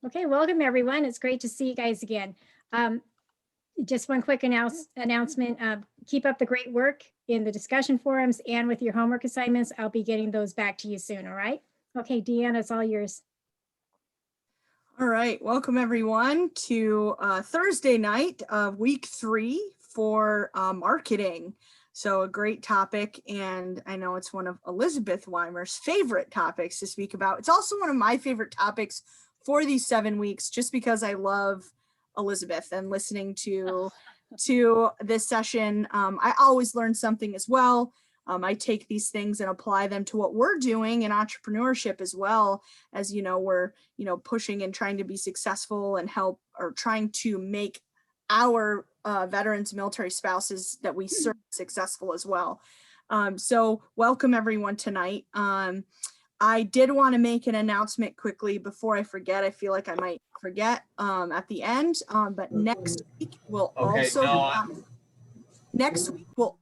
Okay, welcome everyone. It's great to see you guys again. Just one quick announcement. Keep up the great work in the discussion forums and with your homework assignments. I'll be getting those back to you soon, all right? Okay, Deanna, it's all yours. All right, welcome everyone to Thursday night of week 3 for marketing. So a great topic, and I know it's one of Elizabeth Wimer's favorite topics to speak about. It's also one of my favorite topics for these 7 weeks, just because I love Elizabeth and listening to this session. I always learn something as well. I take these things and apply them to what we're doing in entrepreneurship as well, as we're pushing and trying to be successful and help, or trying to make our veterans, military spouses that we serve successful as well. So welcome everyone tonight. I did want to make an announcement quickly before I forget. I feel like I might forget at the end, but next week will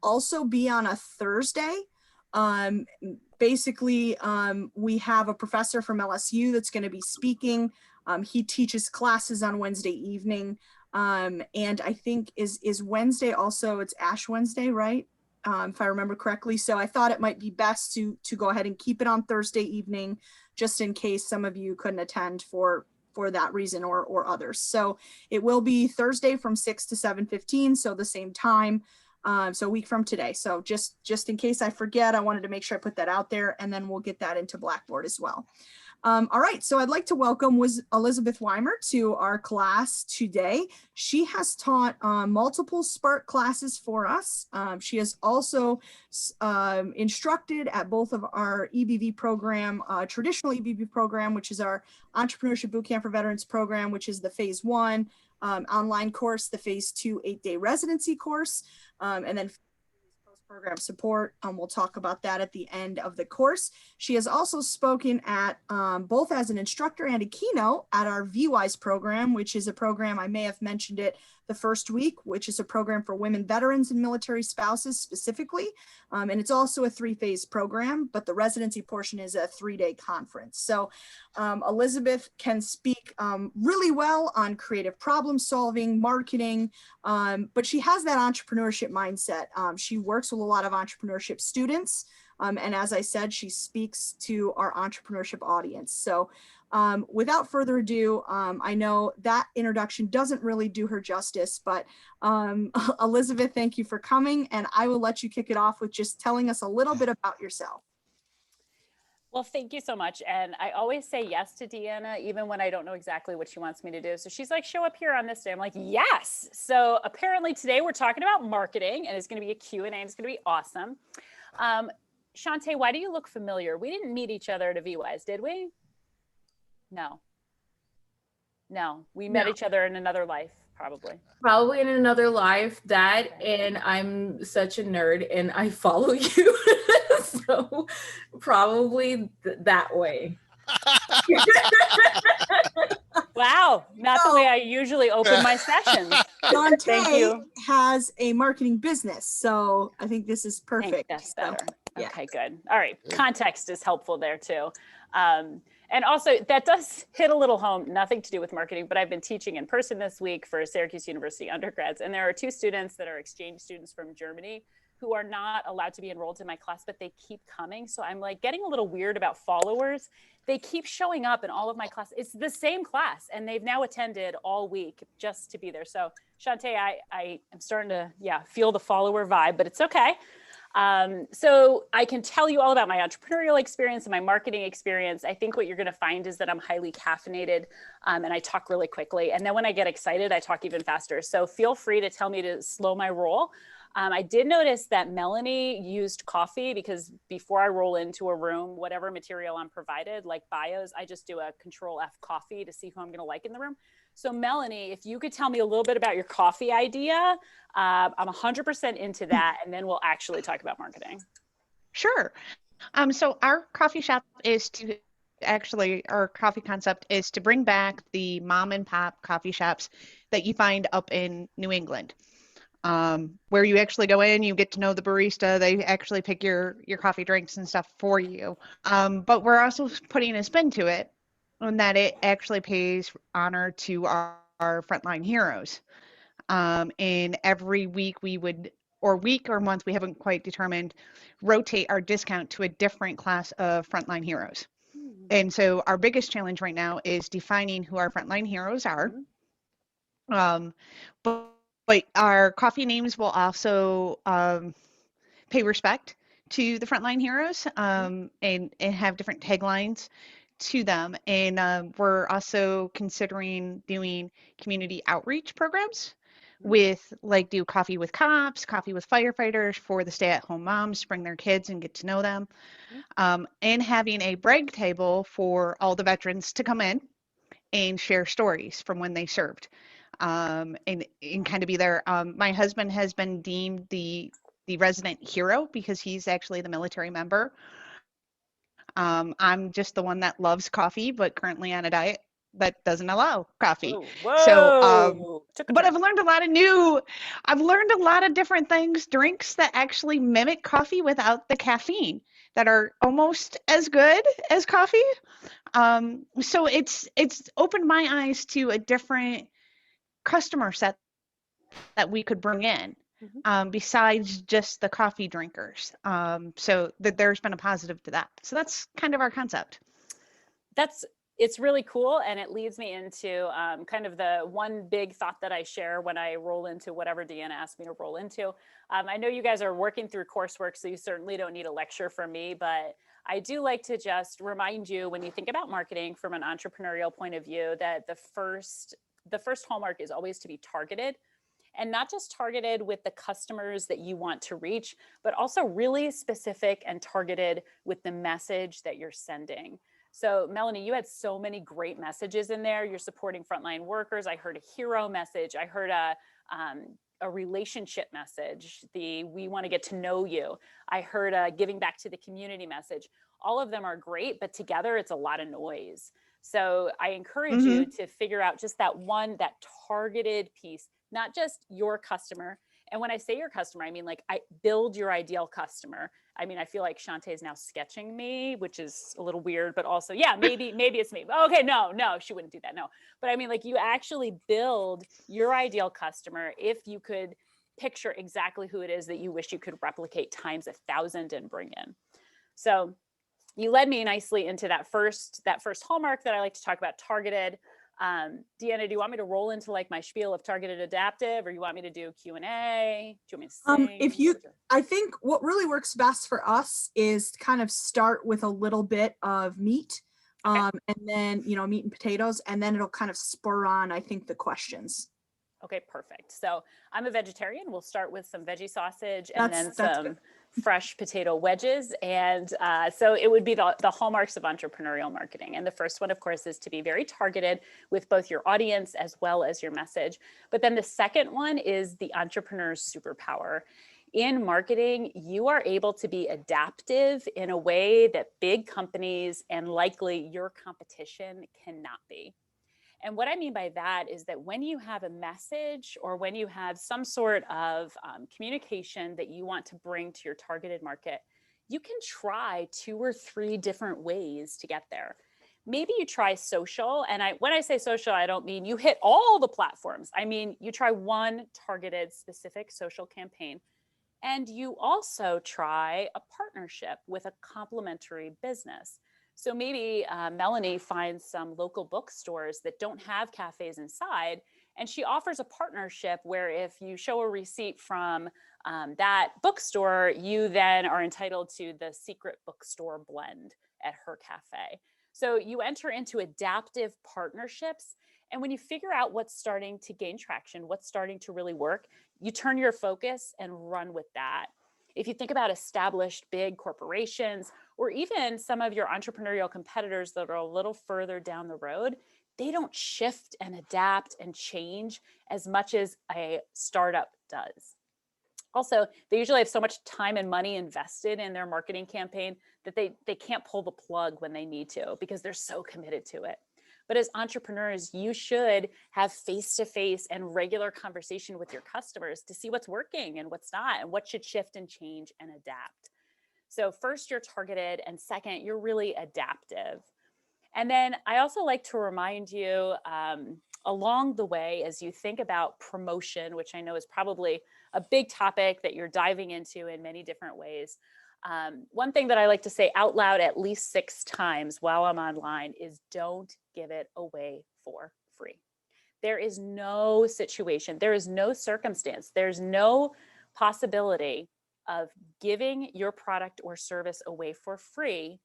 also be on a Thursday. Basically, we have a professor from LSU that's going to be speaking. He teaches classes on Wednesday evening. And I think is Wednesday also, it's Ash Wednesday, right? If I remember correctly. So I thought it might be best to go ahead and keep it on Thursday evening, just in case some of you couldn't attend for that reason or others. So it will be Thursday from 6 to 7:15, so the same time. So a week from today. So just in case I forget, I wanted to make sure I put that out there, and then we'll get that into Blackboard as well. All right, so I'd like to welcome Elizabeth Wimer to our class today. She has taught multiple Spark classes for us. She has also instructed at both of our EBV program, traditional EBV program, which is our Entrepreneurship Bootcamp for Veterans program, which is the phase 1 online course, the phase 2 8-day residency course, and then program support. We'll talk about that at the end of the course. She has also spoken at both as an instructor and a keynote at our VWise program, which is a program, I may have mentioned it the first week, which is a program for women veterans and military spouses specifically. And it's also a 3-phase program, but the residency portion is a 3-day conference. So Elizabeth can speak really well on creative problem solving, marketing, but she has that entrepreneurship mindset. She works with a lot of entrepreneurship students. And as I said, she speaks to our entrepreneurship audience. So without further ado, I know that introduction doesn't really do her justice, but Elizabeth, thank you for coming, and I will let you kick it off with just telling us a little bit about yourself. Well, thank you so much. And I always say yes to Deanna, even when I don't know exactly what she wants me to do. So she's like, show up here on this day. I'm like, yes. So apparently today we're talking about marketing, and it's going to be a Q&A, and it's going to be awesome. Shantae, why do you look familiar? We didn't meet each other at a VWise, did we? No, we met each other in another life, probably. Probably in another life, that, and I'm such a nerd and I follow you. So probably that way. Wow, not the way I usually open my sessions. Dante has a marketing business, so I think this is perfect. That's better. Yeah. Okay, good. All right, context is helpful there too. And also that does hit a little home, nothing to do with marketing, but I've been teaching in person this week for Syracuse University undergrads. And there are 2 students that are exchange students from Germany who are not allowed to be enrolled in my class, but they keep coming. So I'm like getting a little weird about followers. They keep showing up in all of my class. It's the same class, and they've now attended all week just to be there. So Shantae, I am starting to, feel the follower vibe, but it's okay. So I can tell you all about my entrepreneurial experience and my marketing experience. I think what you're going to find is that I'm highly caffeinated, and I talk really quickly. And then when I get excited, I talk even faster. So feel free to tell me to slow my roll. I did notice that Melanie used coffee, because before I roll into a room, whatever material I'm provided, like bios, I just do a Control F coffee to see who I'm going to like in the room. So Melanie, if you could tell me a little bit about your coffee idea, I'm 100% into that, and then we'll actually talk about marketing. Sure. So our coffee shop is to our coffee concept is to bring back the mom and pop coffee shops that you find up in New England, where you actually go in, you get to know the barista, they actually pick your coffee drinks and stuff for you. But we're also putting a spin to it and that it actually pays honor to our frontline heroes. And every week we would, or week or month, we haven't quite determined, rotate our discount to a different class of frontline heroes. And so our biggest challenge right now is defining who our frontline heroes are. Um, but our coffee names will also pay respect to the frontline heroes, and have different taglines to them. And we're also considering doing community outreach programs with, like, do coffee with cops, coffee with firefighters for the stay-at-home moms, bring their kids and get to know them, and having a brag table for all the veterans to come in and share stories from when they served, and kind of be there. My husband has been deemed the resident hero because he's actually the military member. I'm just the one that loves coffee, but currently on a diet that doesn't allow coffee. Whoa, So, whoa. Took a but turn. I've learned a lot of different things, drinks that actually mimic coffee without the caffeine, that are almost as good as coffee. So it's opened my eyes to a different customer set that we could bring in, besides just the coffee drinkers. So that there's been a positive to that. So that's kind of our concept. It's really cool, and it leads me into kind of the one big thought that I share when I roll into whatever Deanna asked me to roll into. I know you guys are working through coursework, so you certainly don't need a lecture from me, but I do like to just remind you, when you think about marketing from an entrepreneurial point of view, that the first hallmark is always to be targeted. And not just targeted with the customers that you want to reach, but also really specific and targeted with the message that you're sending. So Melanie, you had so many great messages in there. You're supporting frontline workers. I heard a hero message. I heard a relationship message. We want to get to know you. I heard a giving back to the community message. All of them are great, but together it's a lot of noise. So I encourage you to figure out just that targeted piece, not just your customer. And when I say your customer, I mean, like, I build your ideal customer. I mean, I feel like Shantae is now sketching me, which is a little weird, but also, yeah, maybe it's me. Okay, no, she wouldn't do that. No, but I mean, like, you actually build your ideal customer if you could picture exactly who it is that you wish you could replicate times 1,000 and bring in. So you led me nicely into that first hallmark that I like to talk about, targeted. Deanna, do you want me to roll into like my spiel of targeted adaptive, or you want me to do Q&A? Do you want me to sing? I think what really works best for us is to kind of start with a little bit of meat, and then, meat and potatoes, and then it'll kind of spur on, I think, the questions. Okay, perfect. So I'm a vegetarian. We'll start with some veggie sausage and then some fresh potato wedges. And so it would be the hallmarks of entrepreneurial marketing. And the first one, of course, is to be very targeted with both your audience as well as your message. But then the second one is the entrepreneur's superpower. In marketing, you are able to be adaptive in a way that big companies and likely your competition cannot be. And what I mean by that is that when you have a message or when you have some sort of communication that you want to bring to your targeted market, you can try 2 or 3 different ways to get there. Maybe you try social. And when I say social, I don't mean you hit all the platforms. I mean, you try one targeted specific social campaign. And you also try a partnership with a complementary business. So maybe Melanie finds some local bookstores that don't have cafes inside, and she offers a partnership where if you show a receipt from that bookstore, you then are entitled to the secret bookstore blend at her cafe. So you enter into adaptive partnerships. And when you figure out what's starting to gain traction, what's starting to really work, you turn your focus and run with that. If you think about established big corporations, or even some of your entrepreneurial competitors that are a little further down the road, they don't shift and adapt and change as much as a startup does. Also, they usually have so much time and money invested in their marketing campaign that they can't pull the plug when they need to because they're so committed to it. But as entrepreneurs, you should have face-to-face and regular conversation with your customers to see what's working and what's not, and what should shift and change and adapt. So first, you're targeted, and second, you're really adaptive. And then I also like to remind you along the way, as you think about promotion, which I know is probably a big topic that you're diving into in many different ways. One thing that I like to say out loud at least 6 times while I'm online is don't give it away for free. There is no situation, there is no circumstance, there's no possibility of giving your product or service away for free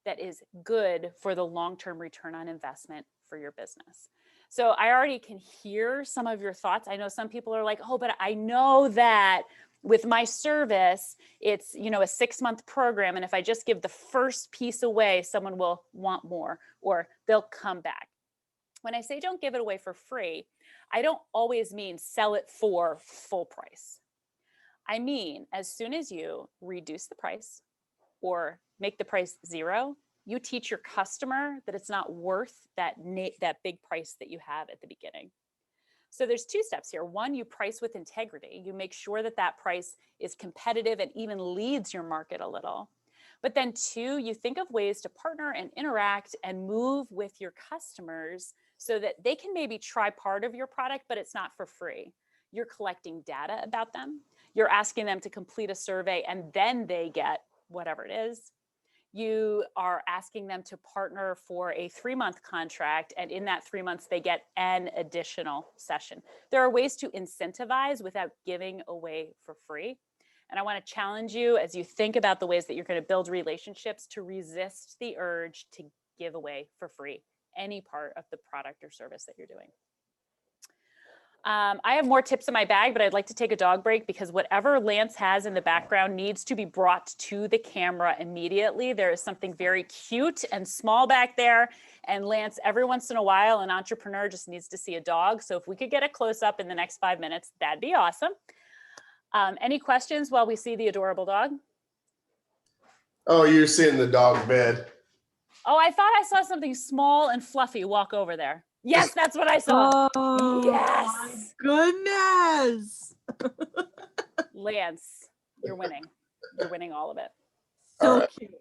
that is good for the long-term return on investment for your business. So I already can hear some of your thoughts. I know some people are like, oh, but I know that with my service, it's, you know, a 6-month program. And if I just give the first piece away, someone will want more or they'll come back. When I say don't give it away for free, I don't always mean sell it for full price. I mean, as soon as you reduce the price or make the price 0, you teach your customer that it's not worth that big price that you have at the beginning. So there's 2 steps here. 1, you price with integrity. You make sure that that price is competitive and even leads your market a little. But then 2, you think of ways to partner and interact and move with your customers so that they can maybe try part of your product, but it's not for free. You're collecting data about them. You're asking them to complete a survey and then they get whatever it is. You are asking them to partner for a 3-month contract, and in that 3 months, they get an additional session. There are ways to incentivize without giving away for free. And I want to challenge you as you think about the ways that you're going to build relationships to resist the urge to give away for free any part of the product or service that you're doing. I have more tips in my bag, but I'd like to take a dog break because whatever Lance has in the background needs to be brought to the camera immediately. There is something very cute and small back there. And Lance, every once in a while, an entrepreneur just needs to see a dog. So if we could get a close up in the next 5 minutes, that'd be awesome. Any questions while we see the adorable dog? Oh, you're seeing the dog bed. Oh, I thought I saw something small and fluffy walk over there. Yes, that's what I saw. Oh, Yes. my goodness. Lance, you're winning. You're winning all of it. So right. cute.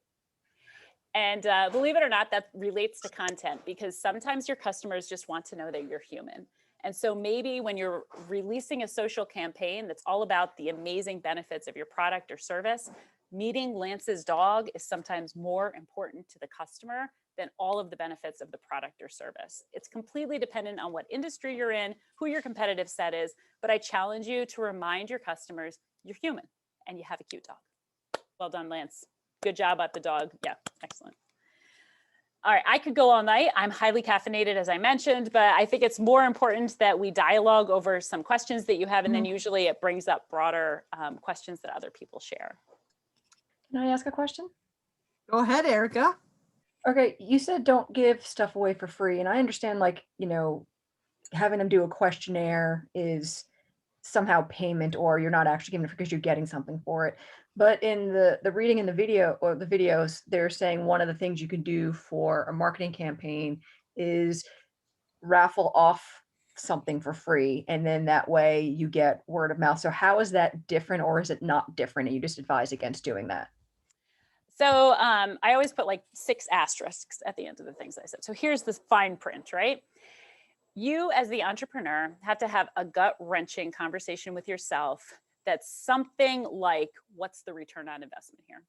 And believe it or not, that relates to content because sometimes your customers just want to know that you're human. And so maybe when you're releasing a social campaign that's all about the amazing benefits of your product or service, meeting Lance's dog is sometimes more important to the customer than all of the benefits of the product or service. It's completely dependent on what industry you're in, who your competitive set is, but I challenge you to remind your customers you're human and you have a cute dog. Well done, Lance. Good job at the dog. Yeah, excellent. All right, I could go all night. I'm highly caffeinated, as I mentioned, but I think it's more important that we dialogue over some questions that you have, and then usually it brings up broader questions that other people share. Can I ask a question? Go ahead, Erica. Okay, you said don't give stuff away for free, and I understand, like, you know, having them do a questionnaire is somehow payment, or you're not actually giving it because you're getting something for it. But in the reading in the video or the videos, they're saying one of the things you can do for a marketing campaign is raffle off something for free, and then that way you get word of mouth. So how is that different, or is it not different and you just advise against doing that? So I always put like 6 asterisks at the end of the things I said. So here's the fine print, right? You as the entrepreneur have to have a gut-wrenching conversation with yourself that's something like, what's the return on investment here?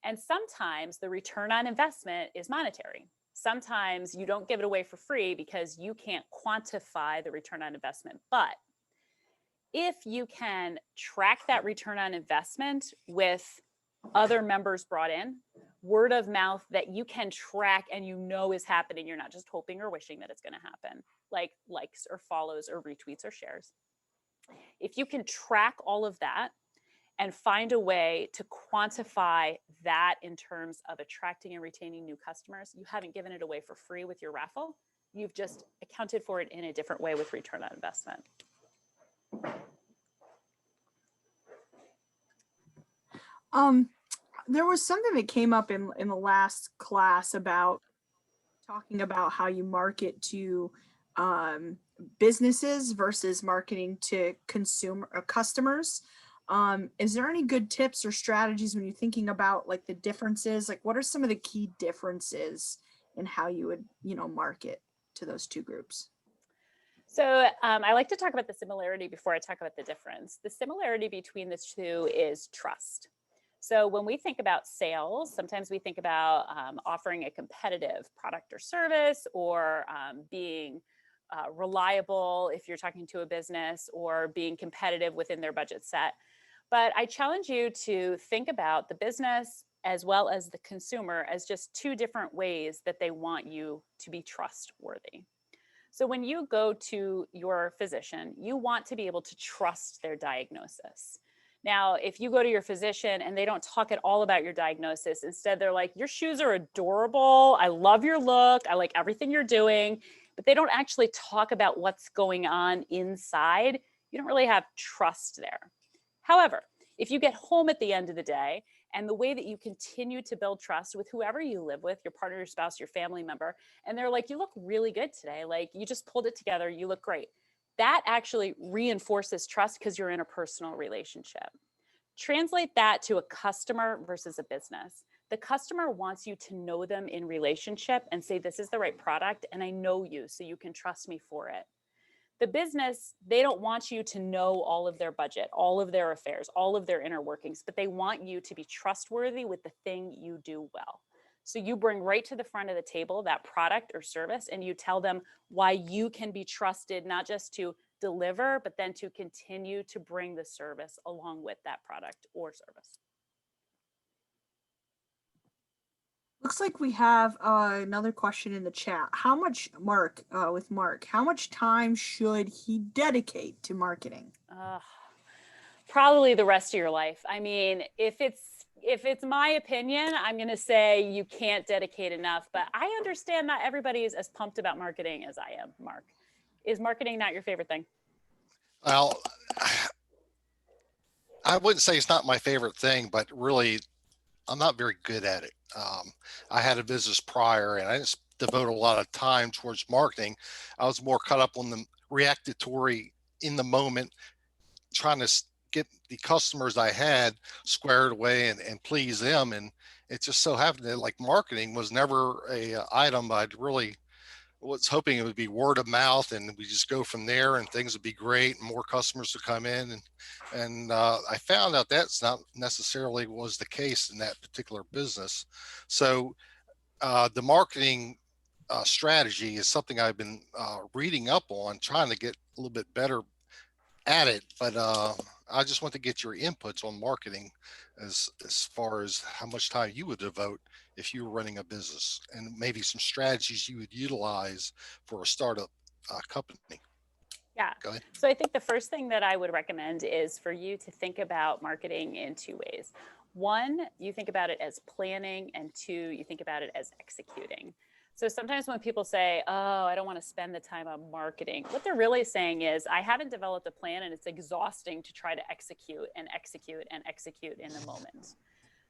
And sometimes the return on investment is monetary. Sometimes you don't give it away for free because you can't quantify the return on investment. But if you can track that return on investment with other members brought in, word of mouth that you can track and you know is happening, you're not just hoping or wishing that it's going to happen, like likes or follows or retweets or shares. If you can track all of that and find a way to quantify that in terms of attracting and retaining new customers, you haven't given it away for free with your raffle. You've just accounted for it in a different way with return on investment. There was something that came up in the last class about talking about how you market to businesses versus marketing to customers. Is there any good tips or strategies when you're thinking about like the differences? Like, what are some of the key differences and how you would, market to those two groups. So I like to talk about the similarity before I talk about the difference. The similarity between the two is trust. So when we think about sales, sometimes we think about offering a competitive product or service, or being reliable if you're talking to a business, or being competitive within their budget set. But I challenge you to think about the business as well as the consumer as just two different ways that they want you to be trustworthy. So when you go to your physician, you want to be able to trust their diagnosis. Now, if you go to your physician and they don't talk at all about your diagnosis, instead they're like, your shoes are adorable, I love your look, I like everything you're doing, but they don't actually talk about what's going on inside, you don't really have trust there. However, if you get home at the end of the day, and the way that you continue to build trust with whoever you live with, your partner, your spouse, your family member, and they're like, you look really good today, like you just pulled it together, you look great. That actually reinforces trust because you're in a personal relationship. Translate that to a customer versus a business. The customer wants you to know them in relationship and say, this is the right product and I know you, so you can trust me for it. The business, they don't want you to know all of their budget, all of their affairs, all of their inner workings, but they want you to be trustworthy with the thing you do well. So you bring right to the front of the table that product or service, and you tell them why you can be trusted, not just to deliver, but then to continue to bring the service along with that product or service. Looks like we have another question in the chat. How much, Mark, how much time should he dedicate to marketing? Probably the rest of your life. I mean, if it's my opinion, I'm going to say you can't dedicate enough, but I understand not everybody is as pumped about marketing as I am. Mark, is marketing not your favorite thing? Well, I wouldn't say it's not my favorite thing, but really I'm not very good at it. I had a business prior and I didn't devote a lot of time towards marketing. I was more caught up on the reactatory in the moment, trying to get the customers I had squared away and please them. And it just so happened that like marketing was never a item I'd really was hoping it would be word of mouth and we just go from there and things would be great and more customers would come in. And I found out that's not necessarily was the case in that particular business. So the marketing strategy is something I've been reading up on, trying to get a little bit better at it. But I just want to get your inputs on marketing as far as how much time you would devote if you were running a business and maybe some strategies you would utilize for a startup company. Yeah. Go ahead. So I think the first thing that I would recommend is for you to think about marketing in two ways. One, you think about it as planning, and two, you think about it as executing. So sometimes when people say, oh, I don't want to spend the time on marketing, what they're really saying is, I haven't developed a plan and it's exhausting to try to execute and execute and execute in the moment.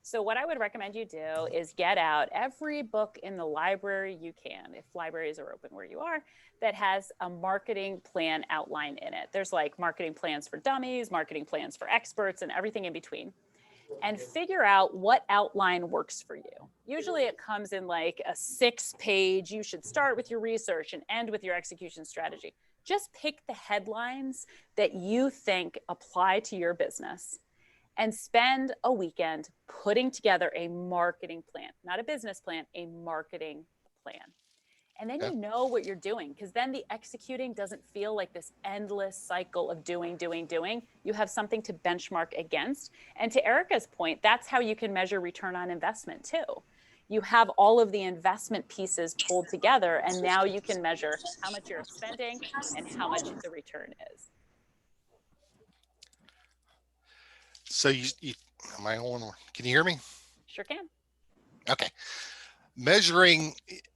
So what I would recommend you do is get out every book in the library you can, if libraries are open where you are, that has a marketing plan outline in it. There's like marketing plans for dummies, marketing plans for experts, and everything in between. And figure out what outline works for you. Usually it comes in like a 6-page, you should start with your research and end with your execution strategy. Just pick the headlines that you think apply to your business and spend a weekend putting together a marketing plan, not a business plan, a marketing plan. And then you know what you're doing, because then the executing doesn't feel like this endless cycle of doing. You have something to benchmark against. And to Erica's point, that's how you can measure return on investment too. You have all of the investment pieces pulled together, and now you can measure how much you're spending and how much the return is. So you am I on? Can you hear me? Sure can. Okay. Measuring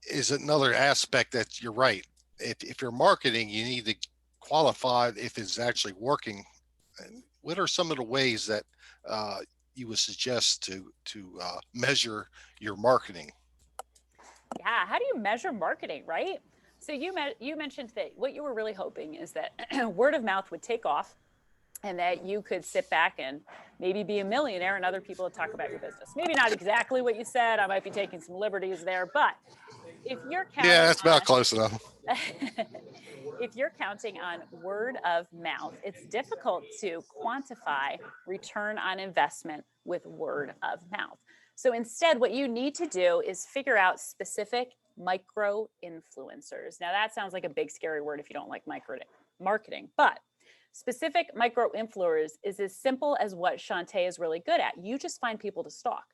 is another aspect that you're right. If you're marketing, you need to qualify if it's actually working. What are some of the ways that you would suggest to measure your marketing? Yeah, how do you measure marketing, right? So you mentioned that what you were really hoping is that word of mouth would take off, and that you could sit back and maybe be a millionaire and other people would talk about your business. Maybe not exactly what you said. I might be taking some liberties there, but if you're counting Yeah, that's about on- close enough. if you're counting on word of mouth, it's difficult to quantify return on investment with word of mouth. So instead, what you need to do is figure out specific micro influencers. Now that sounds like a big scary word if you don't like marketing, but specific micro influencers is as simple as what Shantae is really good at. You just find people to stalk.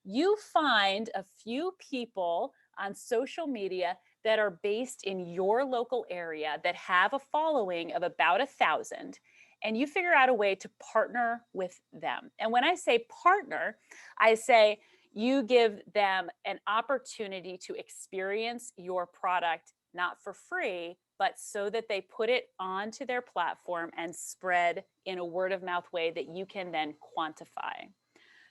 You find a few people on social media that are based in your local area that have a following of about 1,000, and you figure out a way to partner with them. And when I say partner, I say you give them an opportunity to experience your product, not for free, but so that they put it onto their platform and spread in a word of mouth way that you can then quantify.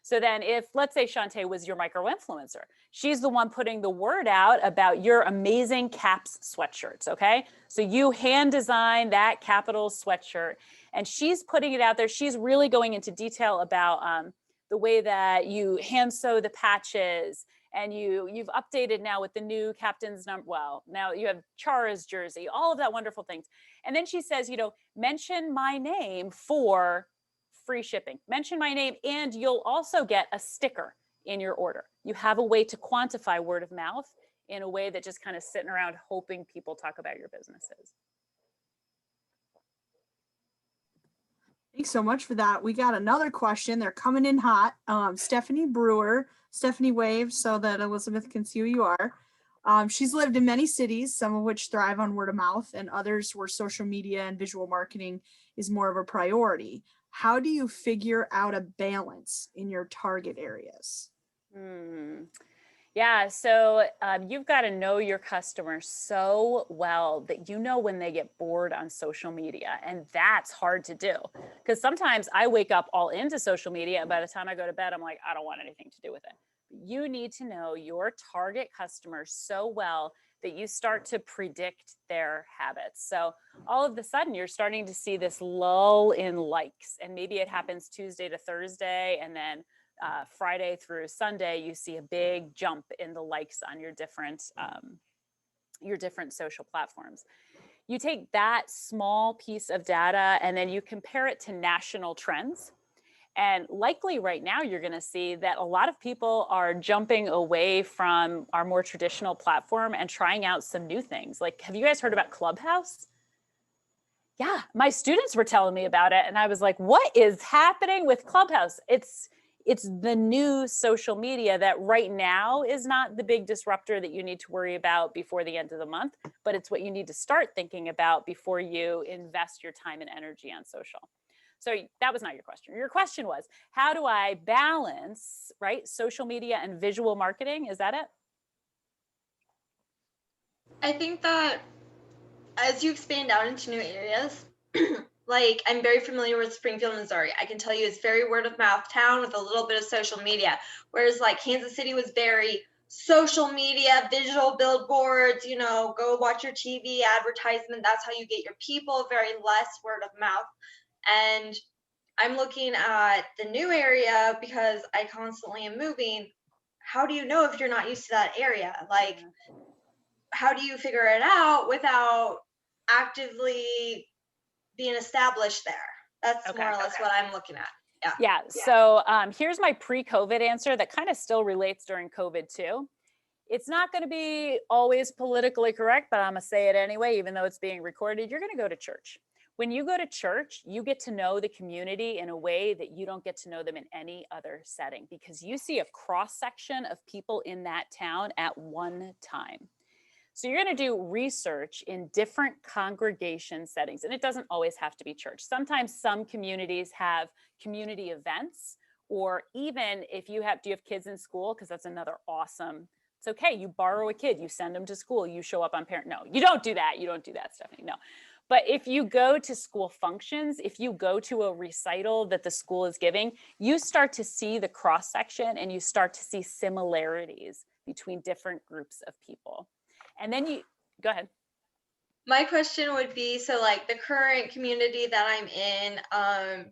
So then if, let's say Shantae was your micro influencer, she's the one putting the word out about your amazing Caps sweatshirts, okay? So you hand design that Capital sweatshirt and she's putting it out there. She's really going into detail about the way that you hand sew the patches, and you've updated now with the new captain's number. Well, now you have Chara's jersey, all of that wonderful things. And then she says, mention my name for free shipping. Mention my name and you'll also get a sticker in your order. You have a way to quantify word of mouth in a way that just kind of sitting around hoping people talk about your businesses. Thanks so much for that. We got another question. They're coming in hot. Stephanie Brewer. Stephanie waves so that Elizabeth can see who you are. She's lived in many cities, some of which thrive on word of mouth and others where social media and visual marketing is more of a priority. How do you figure out a balance in your target areas? Yeah, so you've got to know your customer so well that you know when they get bored on social media. And that's hard to do because sometimes I wake up all into social media and by the time I go to bed, I'm like, I don't want anything to do with it. You need to know your target customer so well that you start to predict their habits. So all of a sudden you're starting to see this lull in likes, and maybe it happens Tuesday to Thursday, and then Friday through Sunday, you see a big jump in the likes on your different social platforms. You take that small piece of data and then you compare it to national trends. And likely right now, you're going to see that a lot of people are jumping away from our more traditional platform and trying out some new things. Like, have you guys heard about Clubhouse? Yeah, my students were telling me about it. And I was like, what is happening with Clubhouse? It's the new social media that right now is not the big disruptor that you need to worry about before the end of the month, but it's what you need to start thinking about before you invest your time and energy on social. So that was not your question. Your question was, how do I balance, right, social media and visual marketing? Is that it? I think that as you expand out into new areas, like I'm very familiar with Springfield, Missouri. I can tell you it's very word of mouth town with a little bit of social media. Whereas like Kansas City was very social media, visual billboards, go watch your TV advertisement. That's how you get your people, very less word of mouth. And I'm looking at the new area because I constantly am moving. How do you know if you're not used to that area? Like, how do you figure it out without actively being established there? That's more or less what I'm looking at. Yeah. So here's my pre-COVID answer that kind of still relates during COVID too. It's not going to be always politically correct, but I'm going to say it anyway, even though it's being recorded. You're going to go to church. When you go to church, you get to know the community in a way that you don't get to know them in any other setting because you see a cross section of people in that town at one time. So you're going to do research in different congregation settings, and it doesn't always have to be church. Sometimes some communities have community events, or even if do you have kids in school? Because that's another awesome. It's okay. You borrow a kid, you send them to school, you show up on parent. No, you don't do that. You don't do that, Stephanie. No. But if you go to school functions, if you go to a recital that the school is giving, you start to see the cross section and you start to see similarities between different groups of people. And then go ahead. My question would be, so like the current community that I'm in,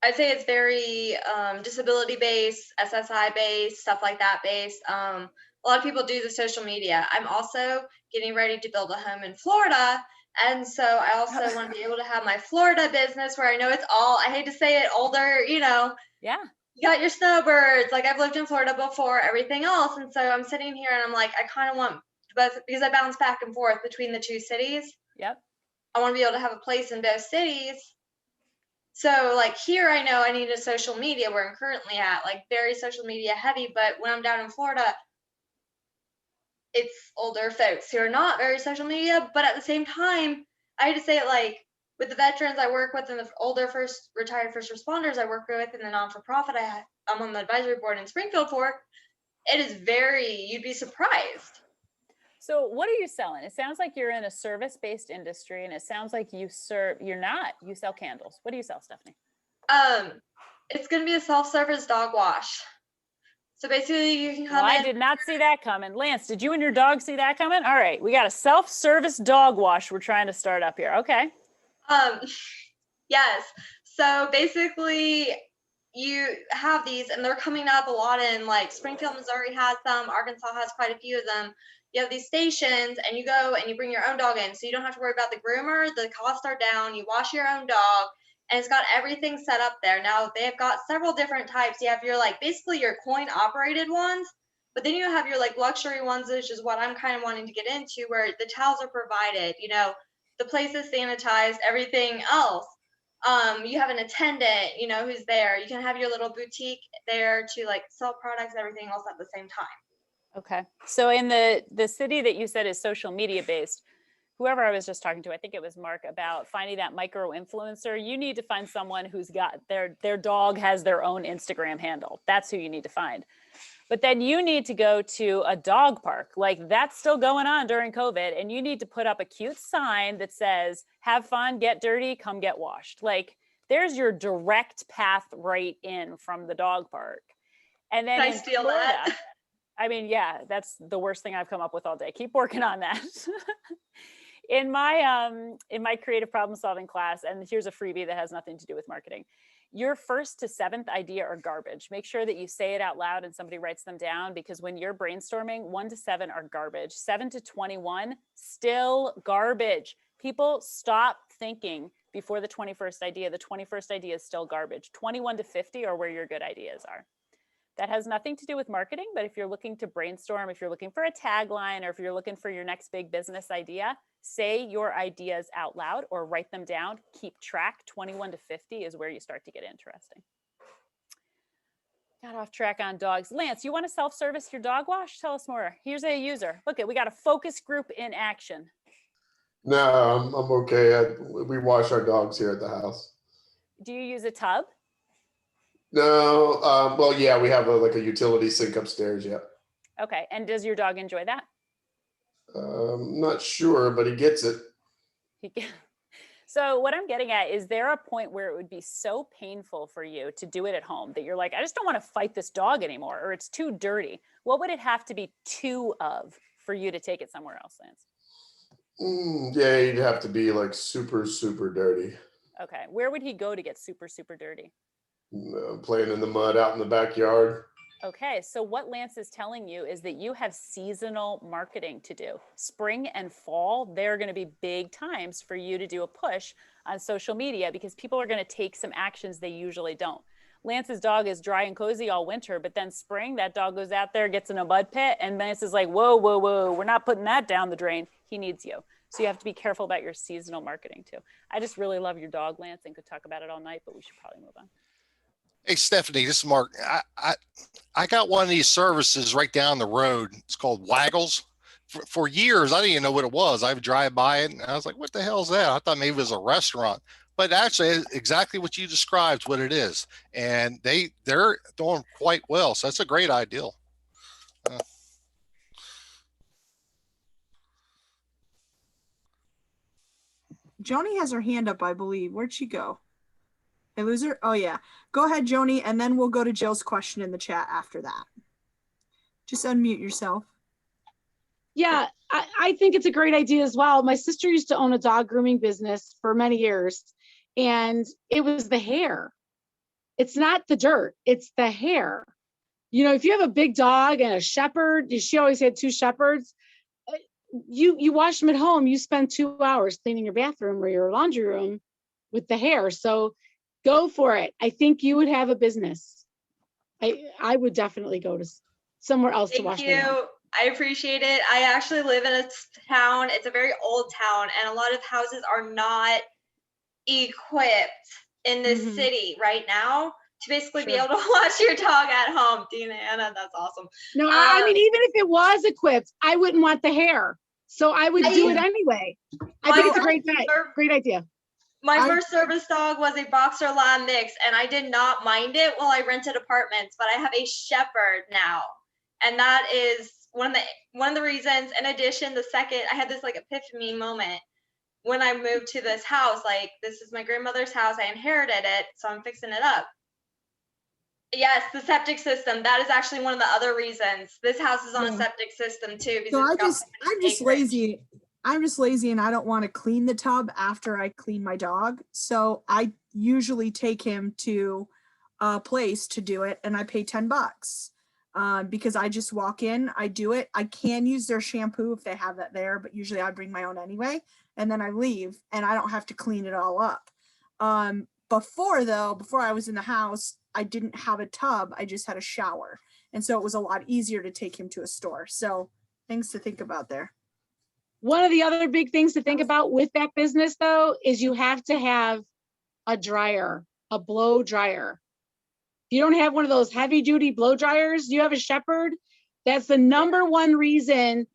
I'd say it's very disability based, SSI based, stuff like that based. A lot of people do the social media. I'm also getting ready to build a home in Florida. And so I also want to be able to have my Florida business where I know it's all, I hate to say it, older, you know, Yeah. you got your snowbirds. Like I've lived in Florida before, everything else. And so I'm sitting here and I'm like, I kind of want both because I bounce back and forth between the two cities. Yep. I want to be able to have a place in both cities. So like here, I know I need a social media where I'm currently at, like very social media heavy. But when I'm down in Florida, it's older folks who are not very social media. But at the same time, I hate to say it, like with the veterans I work with and the older retired first responders I work with in the non-for-profit I'm on the advisory board in Springfield for, it is very, you'd be surprised. So what are you selling? It sounds like you're in a service-based industry, and it sounds like you sell candles. What do you sell, Stephanie? It's going to be a self-service dog wash. So basically you can come Well, in. I did not see that coming. Lance, did you and your dog see that coming? All right, we got a self-service dog wash we're trying to start up here. Okay. Yes. So basically you have these and they're coming up a lot in like Springfield, Missouri has them, Arkansas has quite a few of them. You have these stations and you go and you bring your own dog in. So you don't have to worry about the groomer, the costs are down, you wash your own dog and it's got everything set up there. Now they've got several different types. You have your like basically your coin operated ones, but then you have your like luxury ones, which is what I'm kind of wanting to get into where the towels are provided, you know, the place is sanitized, everything else. You have an attendant, you know, who's there. You can have your little boutique there to like sell products and everything else at the same time. Okay. So in the city that you said is social media based, whoever I was just talking to, I think it was Mark, about finding that micro influencer, you need to find someone who's got their dog has their own Instagram handle. That's who you need to find. But then you need to go to a dog park. Like that's still going on during COVID. And you need to put up a cute sign that says, have fun, get dirty, come get washed. Like there's your direct path right in from the dog park. And then Can I steal that? I mean, yeah, that's the worst thing I've come up with all day. Keep working on that. In my creative problem solving class, and here's a freebie that has nothing to do with marketing. Your first to seventh idea are garbage. Make sure that you say it out loud and somebody writes them down, because when you're brainstorming, 1 to 7 are garbage. 7 to 21, still garbage. People stop thinking before the 21st idea. The 21st idea is still garbage. 21 to 50 are where your good ideas are. That has nothing to do with marketing, but if you're looking to brainstorm, if you're looking for a tagline, or if you're looking for your next big business idea, say your ideas out loud or write them down. Keep track. 21 to 50 is where you start to get interesting. Got off track on dogs. Lance, you want to self-service your dog wash? Tell us more. Here's a user. Look, we got a focus group in action. No, I'm okay. We wash our dogs here at the house. Do you use a tub? No, well, yeah, we have like a utility sink upstairs. Yeah. Okay, and does your dog enjoy that? Not sure, but he gets it. So what I'm getting at, is there a point where it would be so painful for you to do it at home that you're like, I just don't want to fight this dog anymore, or it's too dirty? What would it have to be 2 of for you to take it somewhere else, Lance? Yeah, you'd have to be like super, super dirty. Okay, where would he go to get super, super dirty? Playing in the mud out in the backyard. Okay, so what Lance is telling you is that you have seasonal marketing to do. Spring and fall, they're going to be big times for you to do a push on social media, because people are going to take some actions they usually don't. Lance's dog is dry and cozy all winter, but then spring, that dog goes out there, gets in a mud pit, and Lance is like, whoa, whoa, whoa, we're not putting that down the drain. He needs you. So you have to be careful about your seasonal marketing too. I just really love your dog, Lance, and could talk about it all night, but we should probably move on. Hey, Stephanie, this is Mark. I got one of these services right down the road. It's called Waggles. For years, I didn't even know what it was. I would drive by it and I was like, what the hell is that? I thought maybe it was a restaurant, but actually exactly what you described is what it is. And they're doing quite well. So that's a great idea. Joni has her hand up, I believe. Where'd she go? I lose her? Oh, yeah. Go ahead, Joni, and then we'll go to Jill's question in the chat after that. Just unmute yourself. Yeah, I think it's a great idea as well. My sister used to own a dog grooming business for many years, and it was the hair. It's not the dirt, it's the hair. You know, if you have a big dog and a shepherd, she always had 2 shepherds. You wash them at home, you spend 2 hours cleaning your bathroom or your laundry room with the hair. So go for it. I think you would have a business. I would definitely go to somewhere else to Thank wash my dog. you. I appreciate it. I actually live in a town. It's a very old town, and a lot of houses are not equipped in this Mhm. city right now to basically be Sure. able to watch your dog at home. Dina, Anna, that's awesome. No, I mean, even if it was equipped, I wouldn't want the hair. So I would do it anyway. I think it's a great idea. My first service dog was a boxer lab mix, and I did not mind it while I rented apartments, but I have a shepherd now. And that is one of the reasons. In addition, the second I had this like epiphany moment when I moved to this house. Like, this is my grandmother's house, I inherited it, so I'm fixing it up. Yes, the septic system. That is actually one of the other reasons. This house is on a septic system too. Because So I'm just lazy. I'm just lazy and I don't want to clean the tub after I clean my dog. So I usually take him to a place to do it and I pay $10 because I just walk in, I do it. I can use their shampoo if they have that there, but usually I bring my own anyway. And then I leave and I don't have to clean it all up. Before I was in the house, I didn't have a tub. I just had a shower. And so it was a lot easier to take him to a store. So things to think about there. One of the other big things to think about with that business though, is you have to have a dryer, a blow dryer. If you don't have one of those heavy duty blow dryers, you have a shepherd. That's the number one reason.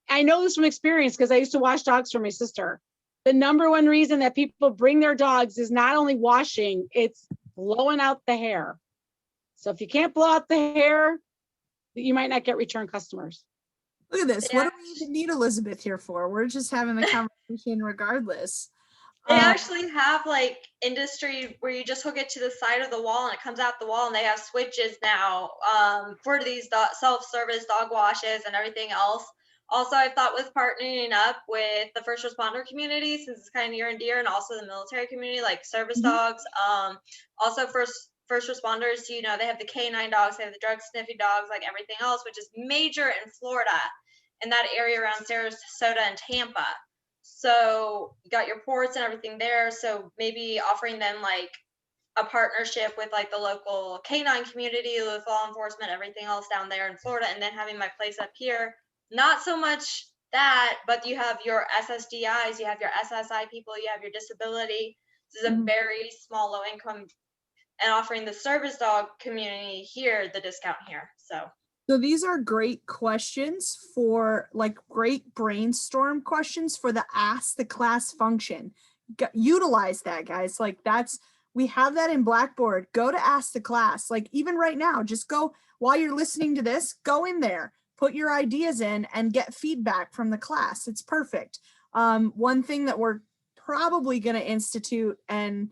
I know this from experience because I used to wash dogs for my sister. The number one reason that people bring their dogs is not only washing, it's blowing out the hair. So if you can't blow out the hair, you might not get return customers. Look at this. What do we even need Elizabeth here for? We're just having the conversation regardless. They actually have like industry where you just hook it to the side of the wall and it comes out the wall, and they have switches now for these self-service dog washes and everything else. Also, I thought with partnering up with the first responder community, since it's kind of near and dear, and also the military community, like service dogs. Also first responders, you know, they have the canine dogs, they have the drug sniffing dogs, like everything else, which is major in Florida, in that area around Sarasota and Tampa. So you got your ports and everything there. So maybe offering them like a partnership with like the local canine community, with law enforcement, everything else down there in Florida, and then having my place up here. Not so much that, but you have your SSDIs, you have your SSI people, you have your disability. This is a very small low income, and offering the service dog community here the discount here. So these are great questions for like great brainstorm questions for the Ask the Class function. Utilize that, guys. Like we have that in Blackboard. Go to Ask the Class. Like even right now, just go while you're listening to this, go in there, put your ideas in and get feedback from the class. It's perfect. One thing that we're probably going to institute, and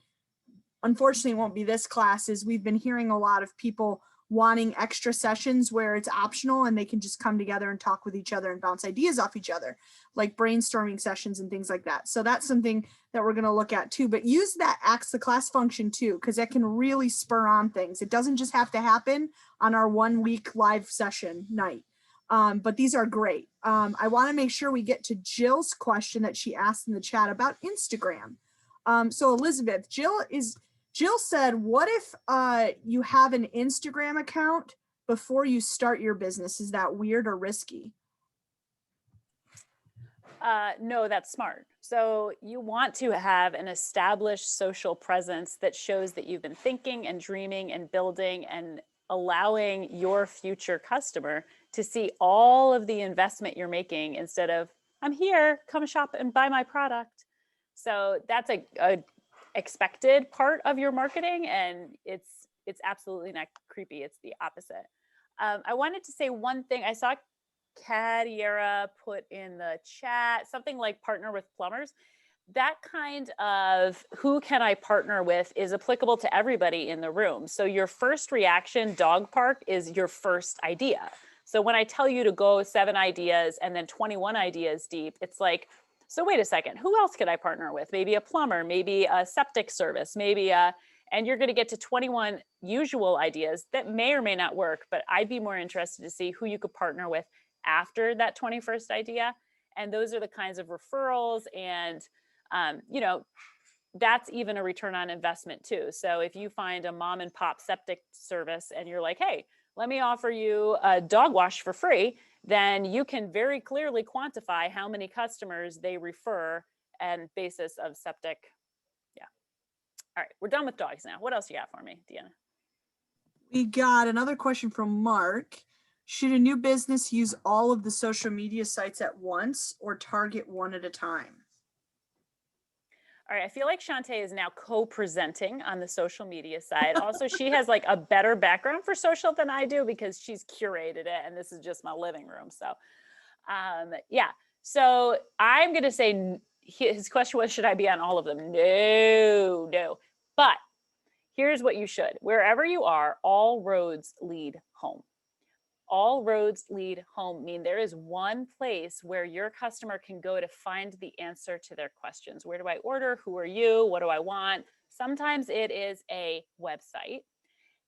unfortunately it won't be this class, is we've been hearing a lot of people wanting extra sessions where it's optional and they can just come together and talk with each other and bounce ideas off each other, like brainstorming sessions and things like that. So that's something that we're going to look at too, but use that Ask the Class function too, because that can really spur on things. It doesn't just have to happen on our 1 week live session night. But these are great. I want to make sure we get to Jill's question that she asked in the chat about Instagram. So Elizabeth, Jill said, what if you have an Instagram account before you start your business? Is that weird or risky? No, that's smart. So you want to have an established social presence that shows that you've been thinking and dreaming and building and allowing your future customer to see all of the investment you're making instead of, I'm here, come shop and buy my product. So that's a expected part of your marketing, and it's absolutely not creepy. It's the opposite. I wanted to say one thing. I saw Cadiera put in the chat something like partner with plumbers. That kind of who can I partner with is applicable to everybody in the room. So your first reaction, dog park, is your first idea. So when I tell you to go 7 ideas and then 21 ideas deep, it's like, so wait a second, who else could I partner with? Maybe a plumber, maybe a septic service, maybe And you're going to get to 21 usual ideas that may or may not work, but I'd be more interested to see who you could partner with after that 21st idea. And those are the kinds of referrals and, that's even a return on investment too. So if you find a mom and pop septic service and you're like, hey, let me offer you a dog wash for free, then you can very clearly quantify how many customers they refer and basis of septic. Yeah. All right, we're done with dogs now. What else you got for me, Deanna? We got another question from Mark. Should a new business use all of the social media sites at once or target one at a time? All right, I feel like Shantae is now co-presenting on the social media side. Also, she has like a better background for social than I do because she's curated it and this is just my living room. So yeah, so I'm gonna say his question was, should I be on all of them? No. But here's what you should. Wherever you are, all roads lead home. All roads lead home mean there is one place where your customer can go to find the answer to their questions. Where do I order? Who are you? What do I want? Sometimes it is a website,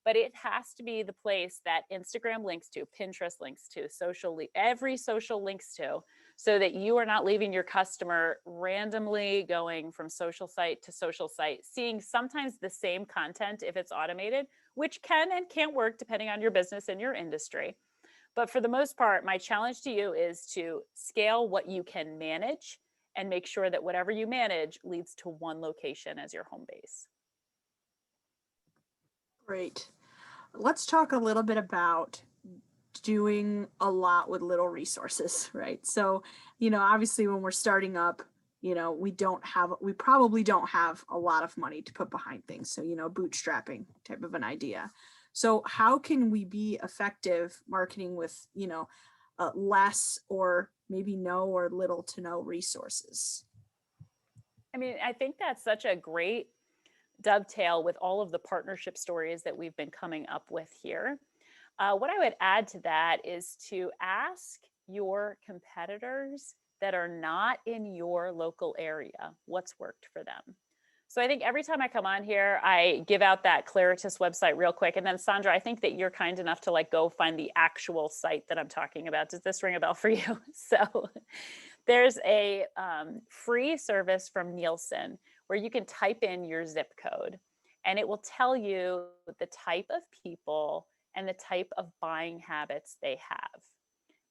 but it has to be the place that Instagram links to, Pinterest links to, every social links to, so that you are not leaving your customer randomly going from social site to social site, seeing sometimes the same content if it's automated, which can and can't work depending on your business and your industry. But for the most part, my challenge to you is to scale what you can manage and make sure that whatever you manage leads to one location as your home base. Great. Let's talk a little bit about doing a lot with little resources, right? So, obviously when we're starting up, we probably don't have a lot of money to put behind things. So, bootstrapping type of an idea. So how can we be effective marketing with, less or maybe no or little to no resources? I mean, I think that's such a great dovetail with all of the partnership stories that we've been coming up with here. What I would add to that is to ask your competitors that are not in your local area what's worked for them. So I think every time I come on here, I give out that Claritas website real quick. And then Sandra, I think that you're kind enough to like go find the actual site that I'm talking about. Does this ring a bell for you? So there's a free service from Nielsen where you can type in your zip code and it will tell you the type of people and the type of buying habits they have.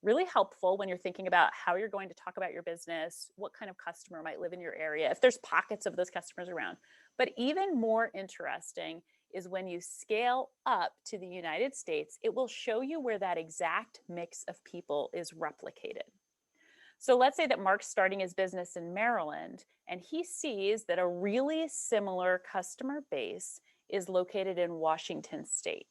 Really helpful when you're thinking about how you're going to talk about your business, what kind of customer might live in your area, if there's pockets of those customers around. But even more interesting is when you scale up to the United States, it will show you where that exact mix of people is replicated. So let's say that Mark's starting his business in Maryland and he sees that a really similar customer base is located in Washington State.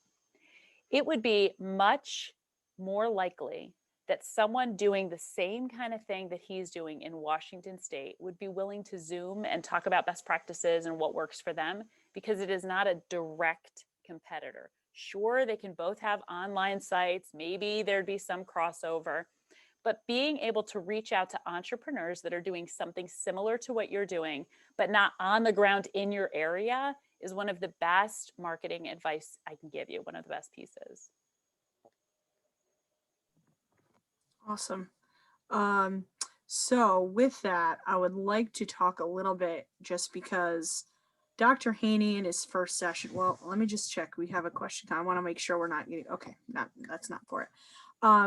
It would be much more likely that someone doing the same kind of thing that he's doing in Washington State would be willing to Zoom and talk about best practices and what works for them, because it is not a direct competitor. Sure, they can both have online sites, maybe there'd be some crossover, but being able to reach out to entrepreneurs that are doing something similar to what you're doing, but not on the ground in your area, is one of the best marketing advice I can give you, one of the best pieces. Awesome. So with that, I would like to talk a little bit, just because Dr. Haney in his first session, well, let me just check. We have a question. I want to make sure we're not getting, okay, that's not for it.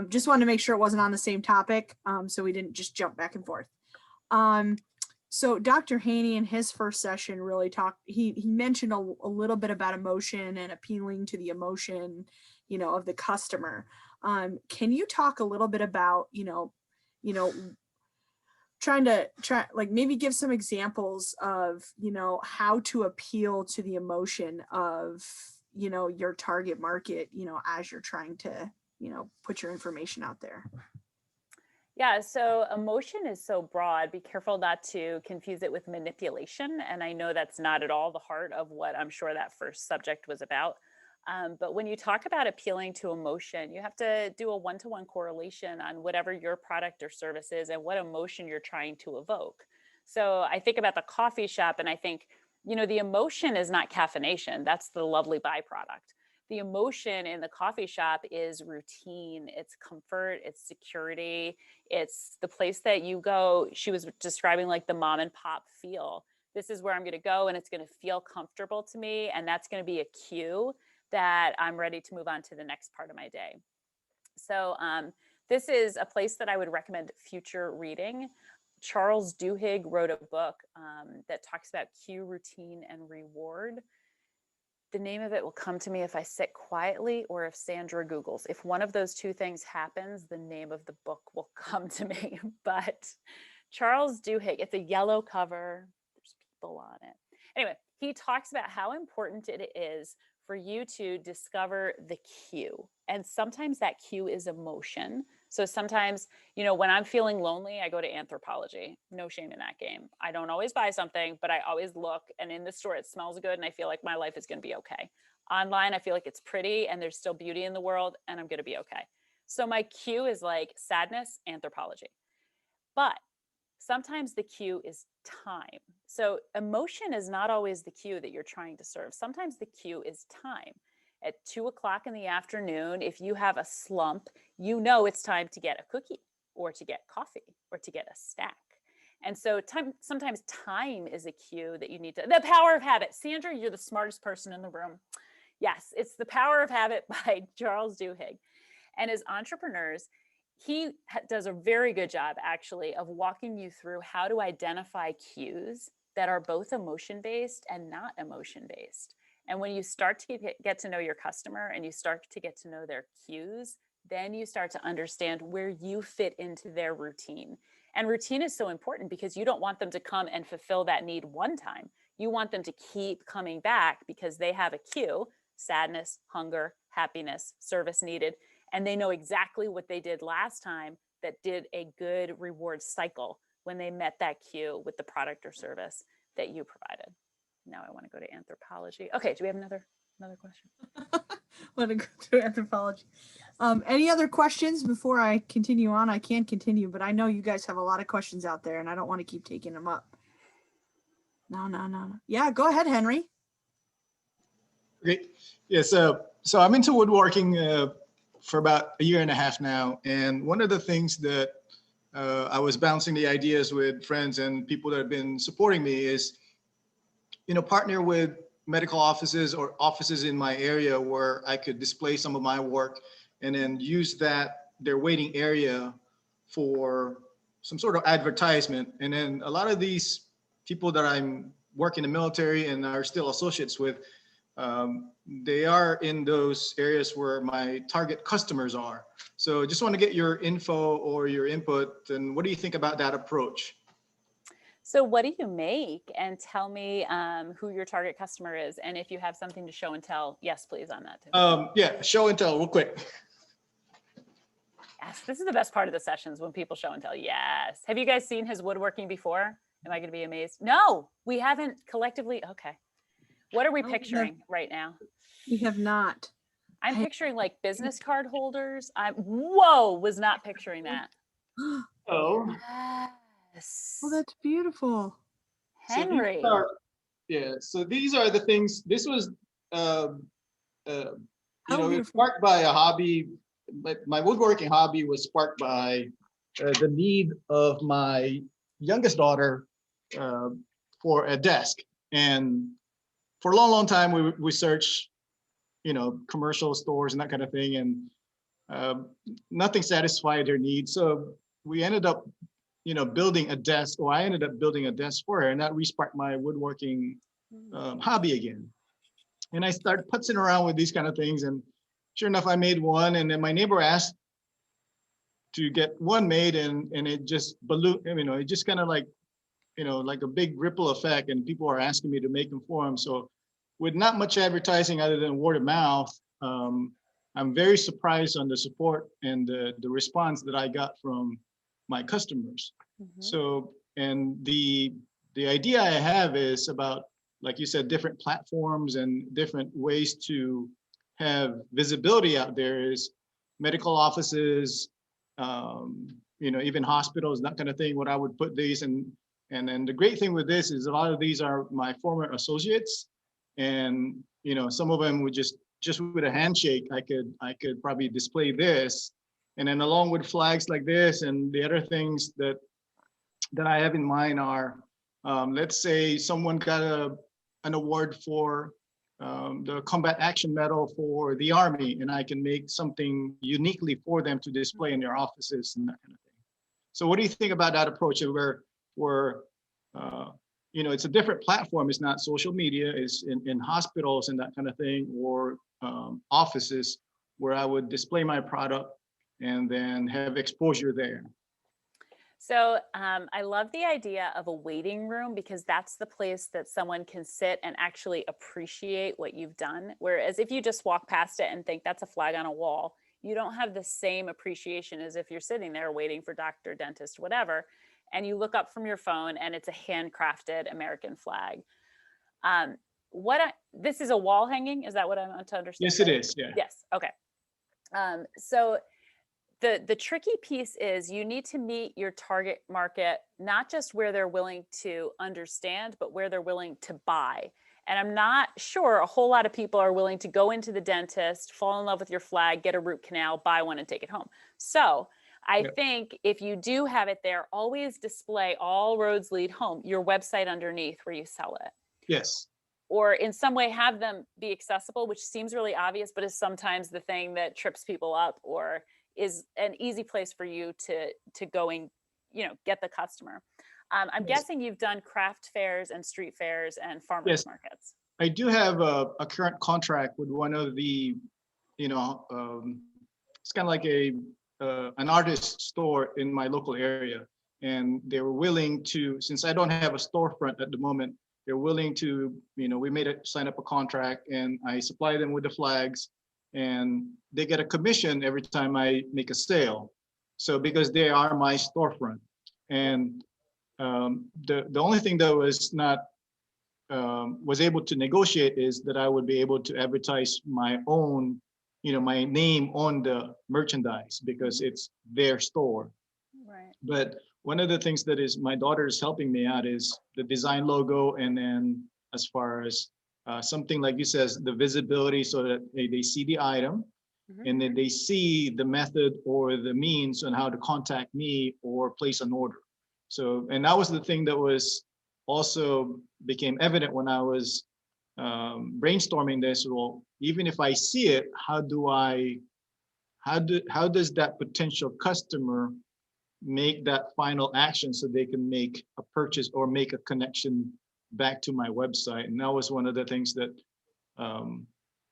Just wanted to make sure it wasn't on the same topic. So we didn't just jump back and forth. So Dr. Haney in his first session really talked, he mentioned a little bit about emotion and appealing to the emotion, of the customer. Can you talk a little bit about, maybe give some examples of, how to appeal to the emotion of, your target market, as you're trying to, put your information out there? Yeah, so emotion is so broad. Be careful not to confuse it with manipulation. And I know that's not at all the heart of what I'm sure that first subject was about. But when you talk about appealing to emotion, you have to do a one-to-one correlation on whatever your product or service is and what emotion you're trying to evoke. So I think about the coffee shop and I think you know, the emotion is not caffeination. That's the lovely byproduct. The emotion in the coffee shop is routine, it's comfort, it's security, it's the place that you go. She was describing like the mom and pop feel. This is where I'm going to go and it's going to feel comfortable to me. And that's going to be a cue that I'm ready to move on to the next part of my day. So this is a place that I would recommend future reading. Charles Duhigg wrote a book that talks about cue, routine, and reward. The name of it will come to me if I sit quietly or if Sandra Googles. If one of those two things happens, the name of the book will come to me. But Charles Duhigg, it's a yellow cover. There's people on it. Anyway, he talks about how important it is for you to discover the cue. And sometimes that cue is emotion. So sometimes, you know, when I'm feeling lonely, I go to Anthropologie. No shame in that game. I don't always buy something, but I always look, and in the store it smells good and I feel like my life is going to be okay. Online, I feel like it's pretty and there's still beauty in the world and I'm going to be okay. So my cue is like sadness, Anthropologie. But sometimes the cue is time. So emotion is not always the cue that you're trying to serve. Sometimes the cue is time. At 2 o'clock in the afternoon, if you have a slump, you know it's time to get a cookie or to get coffee or to get a snack. And so sometimes time is a cue that you need to, The Power of Habit. Sandra, you're the smartest person in the room. Yes, it's The Power of Habit by Charles Duhigg. And as entrepreneurs, he does a very good job actually of walking you through how to identify cues that are both emotion-based and not emotion-based. And when you start to get to know your customer and you start to get to know their cues, then you start to understand where you fit into their routine. And routine is so important because you don't want them to come and fulfill that need one time. You want them to keep coming back because they have a cue: sadness, hunger, happiness, service needed. And they know exactly what they did last time that did a good reward cycle when they met that cue with the product or service that you provided. Now I want to go to Anthropologie. Okay, do we have another question? Want to go to Anthropologie? Any other questions before I continue on? I can continue, but I know you guys have a lot of questions out there and I don't want to keep taking them up. No. Yeah, go ahead, Henry. Great. Yeah, so I'm into woodworking for about a year and a half now. And one of the things that I was bouncing the ideas with friends and people that have been supporting me is, you know, partner with medical offices or offices in my area where I could display some of my work and then use their waiting area for some sort of advertisement. And then a lot of these people that I'm working in the military and are still associates with, they are in those areas where my target customers are. So just want to get your info or your input, and what do you think about that approach? So what do you make? And tell me who your target customer is. And if you have something to show and tell, yes, please, on that too. Yeah, show and tell real quick. Yes, this is the best part of the sessions, when people show and tell. Yes. Have you guys seen his woodworking before? Am I going to be amazed? No, we haven't collectively. Okay. What are we picturing right now? We have not. I'm picturing like business card holders. Was not picturing that. Oh. Yes. Oh, that's beautiful. Henry. So these are the things. This was, it was sparked by a hobby. My woodworking hobby was sparked by the need of my youngest daughter for a desk. And for a long, long time, we searched, commercial stores and that kind of thing, and nothing satisfied her needs. So we ended up, building a desk, or I ended up building a desk for her, and that re-sparked my woodworking hobby again. And I started putzing around with these kind of things, and sure enough, I made one, and then my neighbor asked to get one made, and it just ballooned. It just kind of like a big ripple effect, and people are asking me to make them for them. So with not much advertising other than word of mouth, I'm very surprised on the support and the response that I got from my customers. Mm-hmm. So, and the idea I have is about, like you said, different platforms and different ways to have visibility out there. Is medical offices, even hospitals, that kind of thing, what I would put these, and And then the great thing with this is a lot of these are my former associates, and some of them would just with a handshake, I could probably display this, and then along with flags like this and the other things that I have in mind are, let's say someone got an award for the Combat Action Medal for the Army, and I can make something uniquely for them to display in their offices and that kind of thing. So what do you think about that approach where it's a different platform? It's not social media, it's in hospitals and that kind of thing, or offices where I would display my product and then have exposure there. So I love the idea of a waiting room, because that's the place that someone can sit and actually appreciate what you've done. Whereas if you just walk past it and think that's a flag on a wall, you don't have the same appreciation as if you're sitting there waiting for doctor, dentist, whatever, and you look up from your phone and it's a handcrafted American flag. This is a wall hanging? Is that what I'm to understand? Yes, it is. Yeah. Yes. Okay. So the tricky piece is you need to meet your target market, not just where they're willing to understand, but where they're willing to buy. And I'm not sure a whole lot of people are willing to go into the dentist, fall in love with your flag, get a root canal, buy one, and take it home. So I think if you do have it there, always display all roads lead home, your website underneath where you sell it. Yes. Or in some way have them be accessible, which seems really obvious, but is sometimes the thing that trips people up, or is an easy place for you to go and get the customer. I'm guessing you've done craft fairs and street fairs and farmers markets. I do have a current contract with one of the, it's kind of like an artist store in my local area, and they were willing to, since I don't have a storefront at the moment, they're willing to, we sign up a contract, and I supply them with the flags, and they get a commission every time I make a sale. So because they are my storefront, and the only thing that was able to negotiate is that I would be able to advertise my own, my name on the merchandise because it's their store. Right. But one of the things that is my daughter is helping me out is the design logo, and then as far as something like you says, the visibility, so that they see the item, and then they see the method or the means on how to contact me or place an order. So, and that was the thing that was also became evident when I was brainstorming this. Well, even if I see it, how does that potential customer make that final action so they can make a purchase or make a connection back to my website? And that was one of the things that,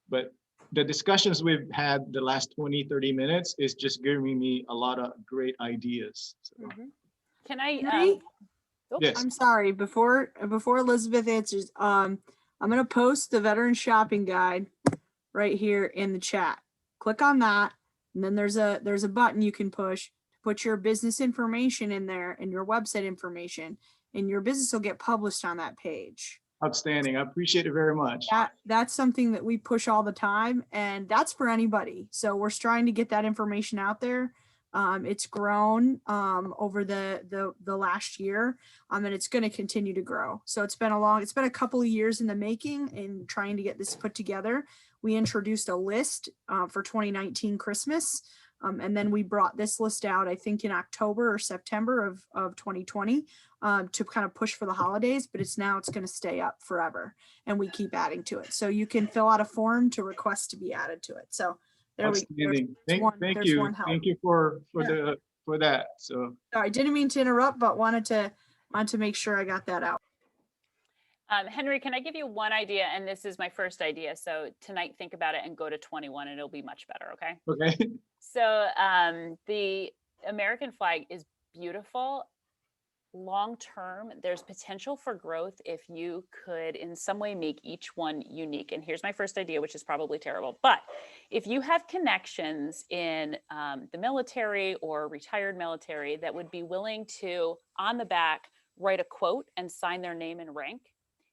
but the discussions we've had the last 20-30 minutes is just giving me a lot of great ideas. So. Can I? Yes. I'm sorry. Before Elizabeth answers, I'm going to post the veteran shopping guide right here in the chat. Click on that, and then there's a button you can push to put your business information in there and your website information, and your business will get published on that page. Outstanding. I appreciate it very much. That's something that we push all the time, and that's for anybody. So we're trying to get that information out there. It's grown over the last year, and it's going to continue to grow. So it's been a couple of years in the making in trying to get this put together. We introduced a list for 2019 Christmas, and then we brought this list out, I think, in October or September of 2020 to kind of push for the holidays. But it's going to stay up forever, and we keep adding to it. So you can fill out a form to request to be added to it. So. Thank you for that. So I didn't mean to interrupt, but wanted to make sure I got that out. Henry, can I give you one idea? And this is my first idea. So tonight, think about it and go to 21 and it'll be much better. Okay. Okay. So the American flag is beautiful. Long term, there's potential for growth if you could in some way make each one unique. And here's my first idea, which is probably terrible. But if you have connections in the military or retired military that would be willing to, on the back, write a quote and sign their name and rank,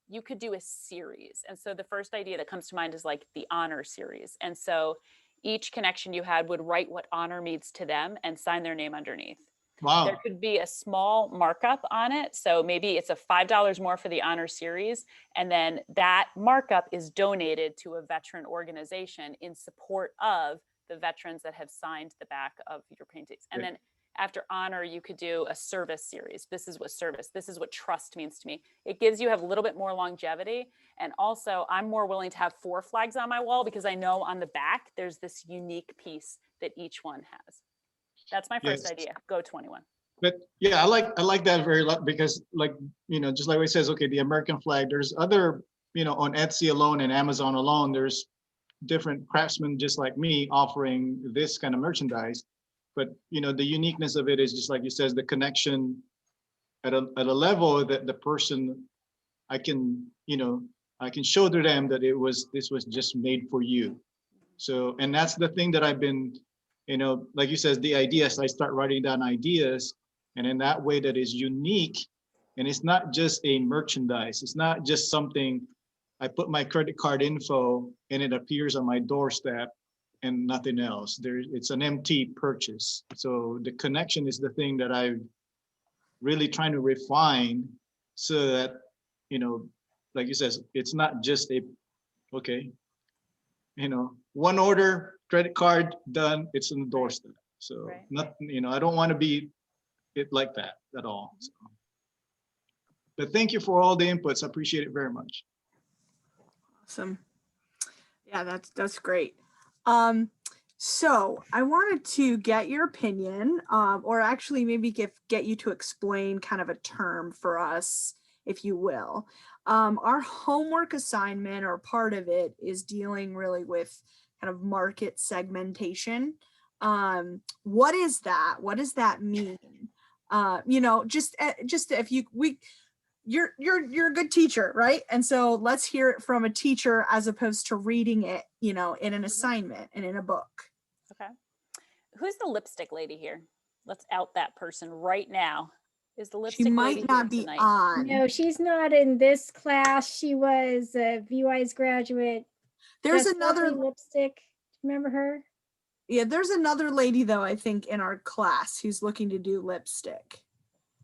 you could do a series. And so the first idea that comes to mind is like the honor series. And so each connection you had would write what honor means to them and sign their name underneath. Wow. There could be a small markup on it. So maybe it's a $5 more for the honor series. And then that markup is donated to a veteran organization in support of the veterans that have signed the back of your paintings. And then after honor, you could do a service series. This is what trust means to me. It gives you have a little bit more longevity. And also I'm more willing to have 4 flags on my wall because I know on the back, there's this unique piece that each one has. That's my first Yes. idea. Go 21. But yeah, I like that very lot because like, just like it says, okay, the American flag, there's other, on Etsy alone and Amazon alone, there's different craftsmen just like me offering this kind of merchandise. But, the uniqueness of it is just like you says, the connection at a level that the person, I can show to them that this was just made for you. So, and that's the thing that I've been, like you says, the ideas, I start writing down ideas, and in that way that is unique. And it's not just a merchandise. It's not just something I put my credit card info and it appears on my doorstep and nothing else. It's an empty purchase. So the connection is the thing that I'm really trying to refine so that, like you says, it's not just one order, credit card, done, it's on the doorstep. So Right. nothing, I don't want to be it like that at all. So. But thank you for all the inputs. I appreciate it very much. Awesome. Yeah, that's great. So I wanted to get your opinion, or actually maybe get you to explain kind of a term for us, if you will. Our homework assignment, or part of it, is dealing really with kind of market segmentation. What is that? What does that mean? Just if you're a good teacher, right? And so let's hear it from a teacher as opposed to reading it, in an assignment and in a book. Okay. Who's the lipstick lady here? Let's out that person right now. Is the lipstick She lady might not here be tonight? on. No, she's not in this class. She was a VY's graduate. There's Just another, lovely lipstick. Remember her? yeah, there's another lady though, I think, in our class who's looking to do lipstick.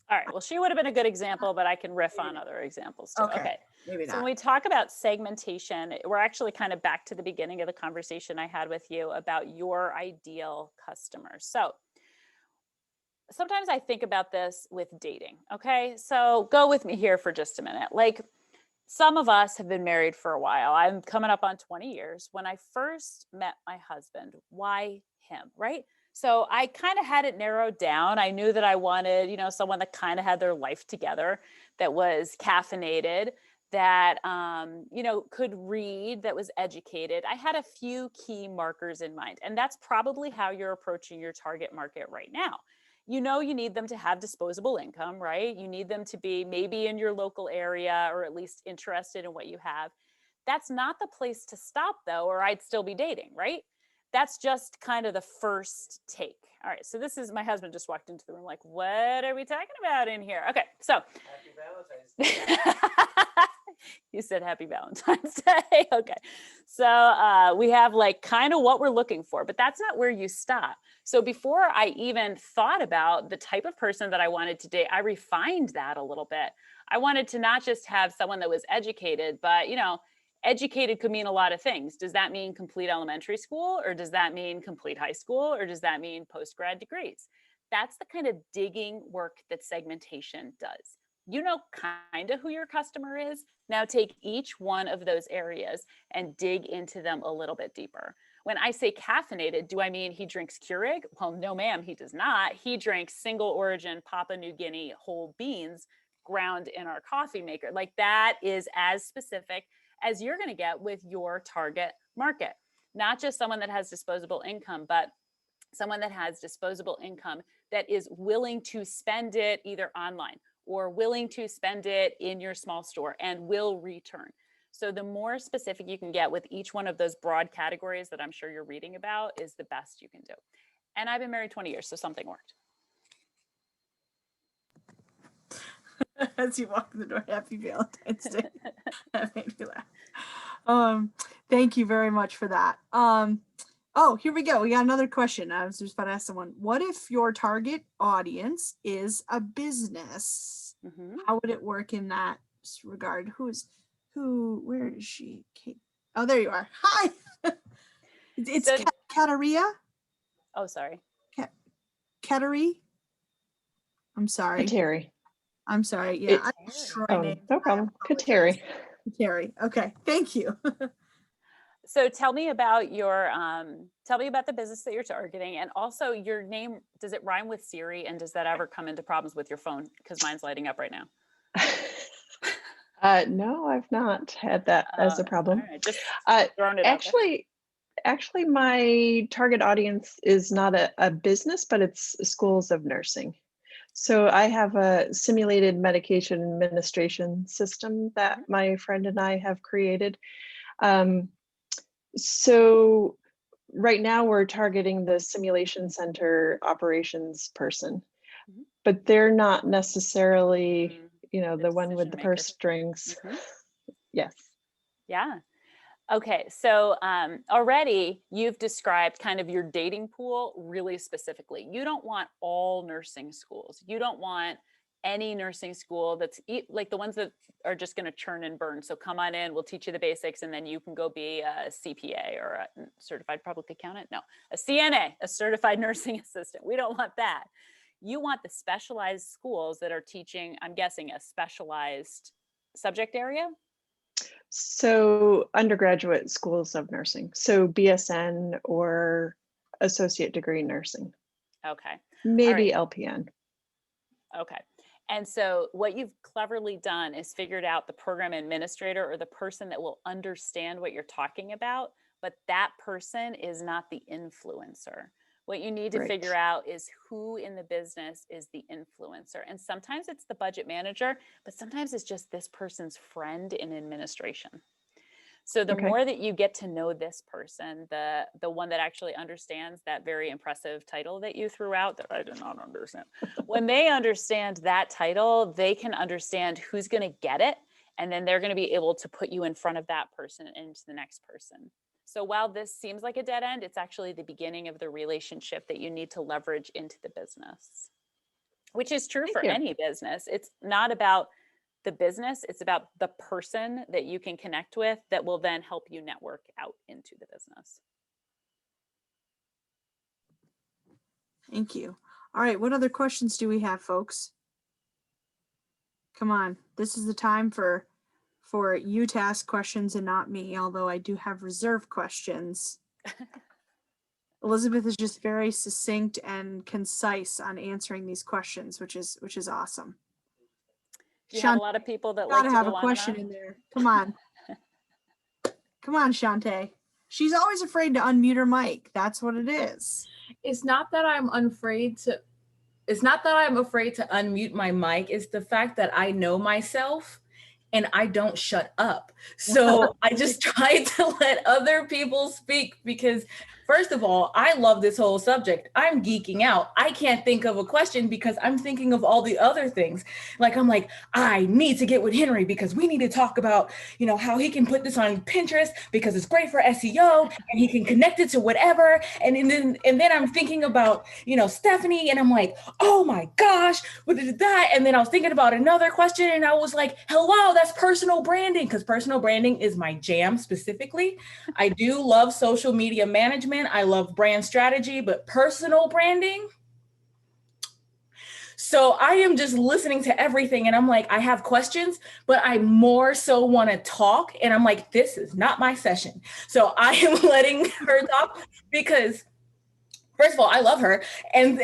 All right. Well, she would have been a good example, but I can riff on other examples too. Okay. Maybe So not. when we talk about segmentation, we're actually kind of back to the beginning of the conversation I had with you about your ideal customer. So sometimes I think about this with dating. Okay. So go with me here for just a minute. Like, some of us have been married for a while. I'm coming up on 20 years. When I first met my husband, why him, right? So I kind of had it narrowed down. I knew that I wanted, someone that kind of had their life together, that was caffeinated, that, could read, that was educated. I had a few key markers in mind, and that's probably how you're approaching your target market right now. You need them to have disposable income, right? You need them to be maybe in your local area, or at least interested in what you have. That's not the place to stop though, or I'd still be dating, right? That's just kind of the first take. All right, so this is, my husband just walked into the room like, what are we talking about in here? Okay, so. Happy Valentine's Day. You said happy Valentine's Day. Okay, so we have like kind of what we're looking for, but that's not where you stop. So before I even thought about the type of person that I wanted to date, I refined that a little bit. I wanted to not just have someone that was educated, but educated could mean a lot of things. Does that mean complete elementary school, or does that mean complete high school, or does that mean post-grad degrees? That's the kind of digging work that segmentation does. You know kind of who your customer is. Now take each one of those areas and dig into them a little bit deeper. When I say caffeinated, do I mean he drinks Keurig? Well, no, ma'am, he does not. He drinks single origin Papua New Guinea whole beans ground in our coffee maker. Like, that is as specific as you're going to get with your target market. Not just someone that has disposable income, but someone that has disposable income that is willing to spend it either online or willing to spend it in your small store and will return. So the more specific you can get with each one of those broad categories that I'm sure you're reading about is the best you can do. And I've been married 20 years, so something worked. As you walk in the door, happy Valentine's Day. That made me laugh. Thank you very much for that. Oh, here we go. We got another question. I was just about to ask someone, what if your target audience is a business? Mhm. How would it work in that regard? Where is she? Kate. Oh, there you are. Hi. It's So- Kateria? Oh, sorry. Kateri? I'm sorry. Kateri. I'm sorry. Yeah. It- I'm destroying Oh, names. no problem. Kateri. Kateri. Okay. Thank you. So tell me about your, tell me about the business that you're targeting, and also your name, does it rhyme with Siri, and does that ever come into problems with your phone? Because mine's lighting up right now. No, I've not had that as a problem. All right, just Uh, throwing it out there. Actually, my target audience is not a business, but it's schools of nursing. So I have a simulated medication administration system that my friend and I have created. So right now we're targeting the simulation center operations person, but they're not necessarily, the one with the purse strings. Yes. Yeah. Okay. So already you've described kind of your dating pool really specifically. You don't want all nursing schools. You don't want any nursing school that's like the ones that are just going to churn and burn. So come on in, we'll teach you the basics, and then you can go be a CPA or a certified public accountant. No, a CNA, a certified nursing assistant. We don't want that. You want the specialized schools that are teaching, I'm guessing, a specialized subject area? So undergraduate schools of nursing. So BSN or associate degree nursing. Okay. Maybe LPN. Okay. And so what you've cleverly done is figured out the program administrator or the person that will understand what you're talking about, but that person is not the influencer. What you need to figure out is who in the business is the influencer. And sometimes it's the budget manager, but sometimes it's just this person's friend in administration. So the more that you get to know this person, the one that actually understands that very impressive title that you threw out that I did not understand, when they understand that title, they can understand who's going to get it. And then they're going to be able to put you in front of that person and into the next person. So while this seems like a dead end, it's actually the beginning of the relationship that you need to leverage into the business, which is true for any business. It's not about the business, it's about the person that you can connect with that will then help you network out into the business. Thank you. All right, what other questions do we have, folks? Come on, this is the time for you to ask questions and not me, although I do have reserved questions. Elizabeth is just very succinct and concise on answering these questions, which is awesome. You have a lot of people that gotta like to have go a on question and on. in there. Come on. Come on, Shantae. She's always afraid to unmute her mic. That's what it is. It's not that I'm afraid to unmute my mic. It's the fact that I know myself and I don't shut up. So I just try to let other people speak because, first of all, I love this whole subject. I'm geeking out. I can't think of a question because I'm thinking of all the other things. Like, I'm like, I need to get with Henry because we need to talk about, how he can put this on Pinterest because it's great for SEO and he can connect it to whatever. And then I'm thinking about, Stephanie, and I'm like, oh my gosh, what is that? And then I was thinking about another question and I was like, hello, that's personal branding, because personal branding is my jam specifically. I do love social media management. I love brand strategy, but personal branding. So I am just listening to everything and I'm like, I have questions, but I more so want to talk. And I'm like, this is not my session. So I am letting her talk because first of all, I love her. And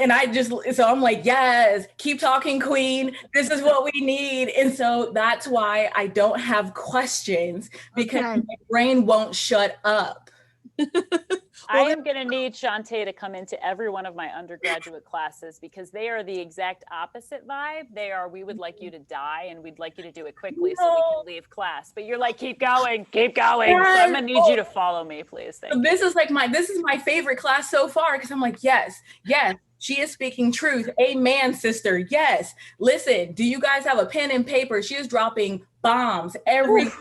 so I'm like, yes, keep talking, queen. This is what we need. And so that's why I don't have questions because my brain won't shut up. I am going to need Shantae to come into every one of my undergraduate classes because they are the exact opposite vibe. They are, we would like you to die and we'd like you to do it quickly so we can leave class. But you're like, keep going, keep going. Yes. So I'm going to need you to follow me, please. Thank you. This is my favorite class so far because I'm like, yes, she is speaking truth. Amen, sister. Yes. Listen, do you guys have a pen and paper? She is dropping bombs everywhere.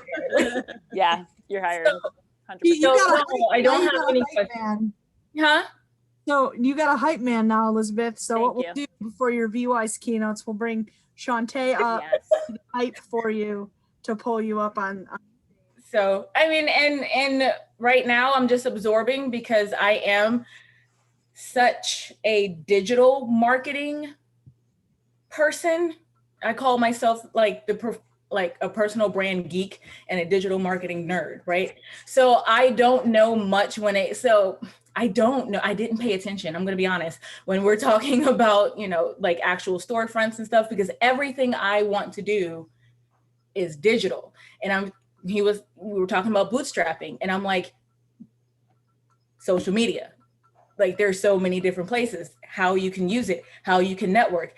Yeah, you're hired. You got I don't have any questions. Man. Huh? So you got a hype man now, Elizabeth. So Thank what we'll you. do before your VWise keynotes, we'll bring Shantae up Yes. to the hype for you to pull you up on. So, I mean, and right now I'm just absorbing because I am such a digital marketing person. I call myself like like a personal brand geek and a digital marketing nerd, right? So I don't know much I don't know. I didn't pay attention. I'm going to be honest when we're talking about, like actual storefronts and stuff, because everything I want to do is digital. And we were talking about bootstrapping, and I'm like, social media. Like there's so many different places, how you can use it, how you can network.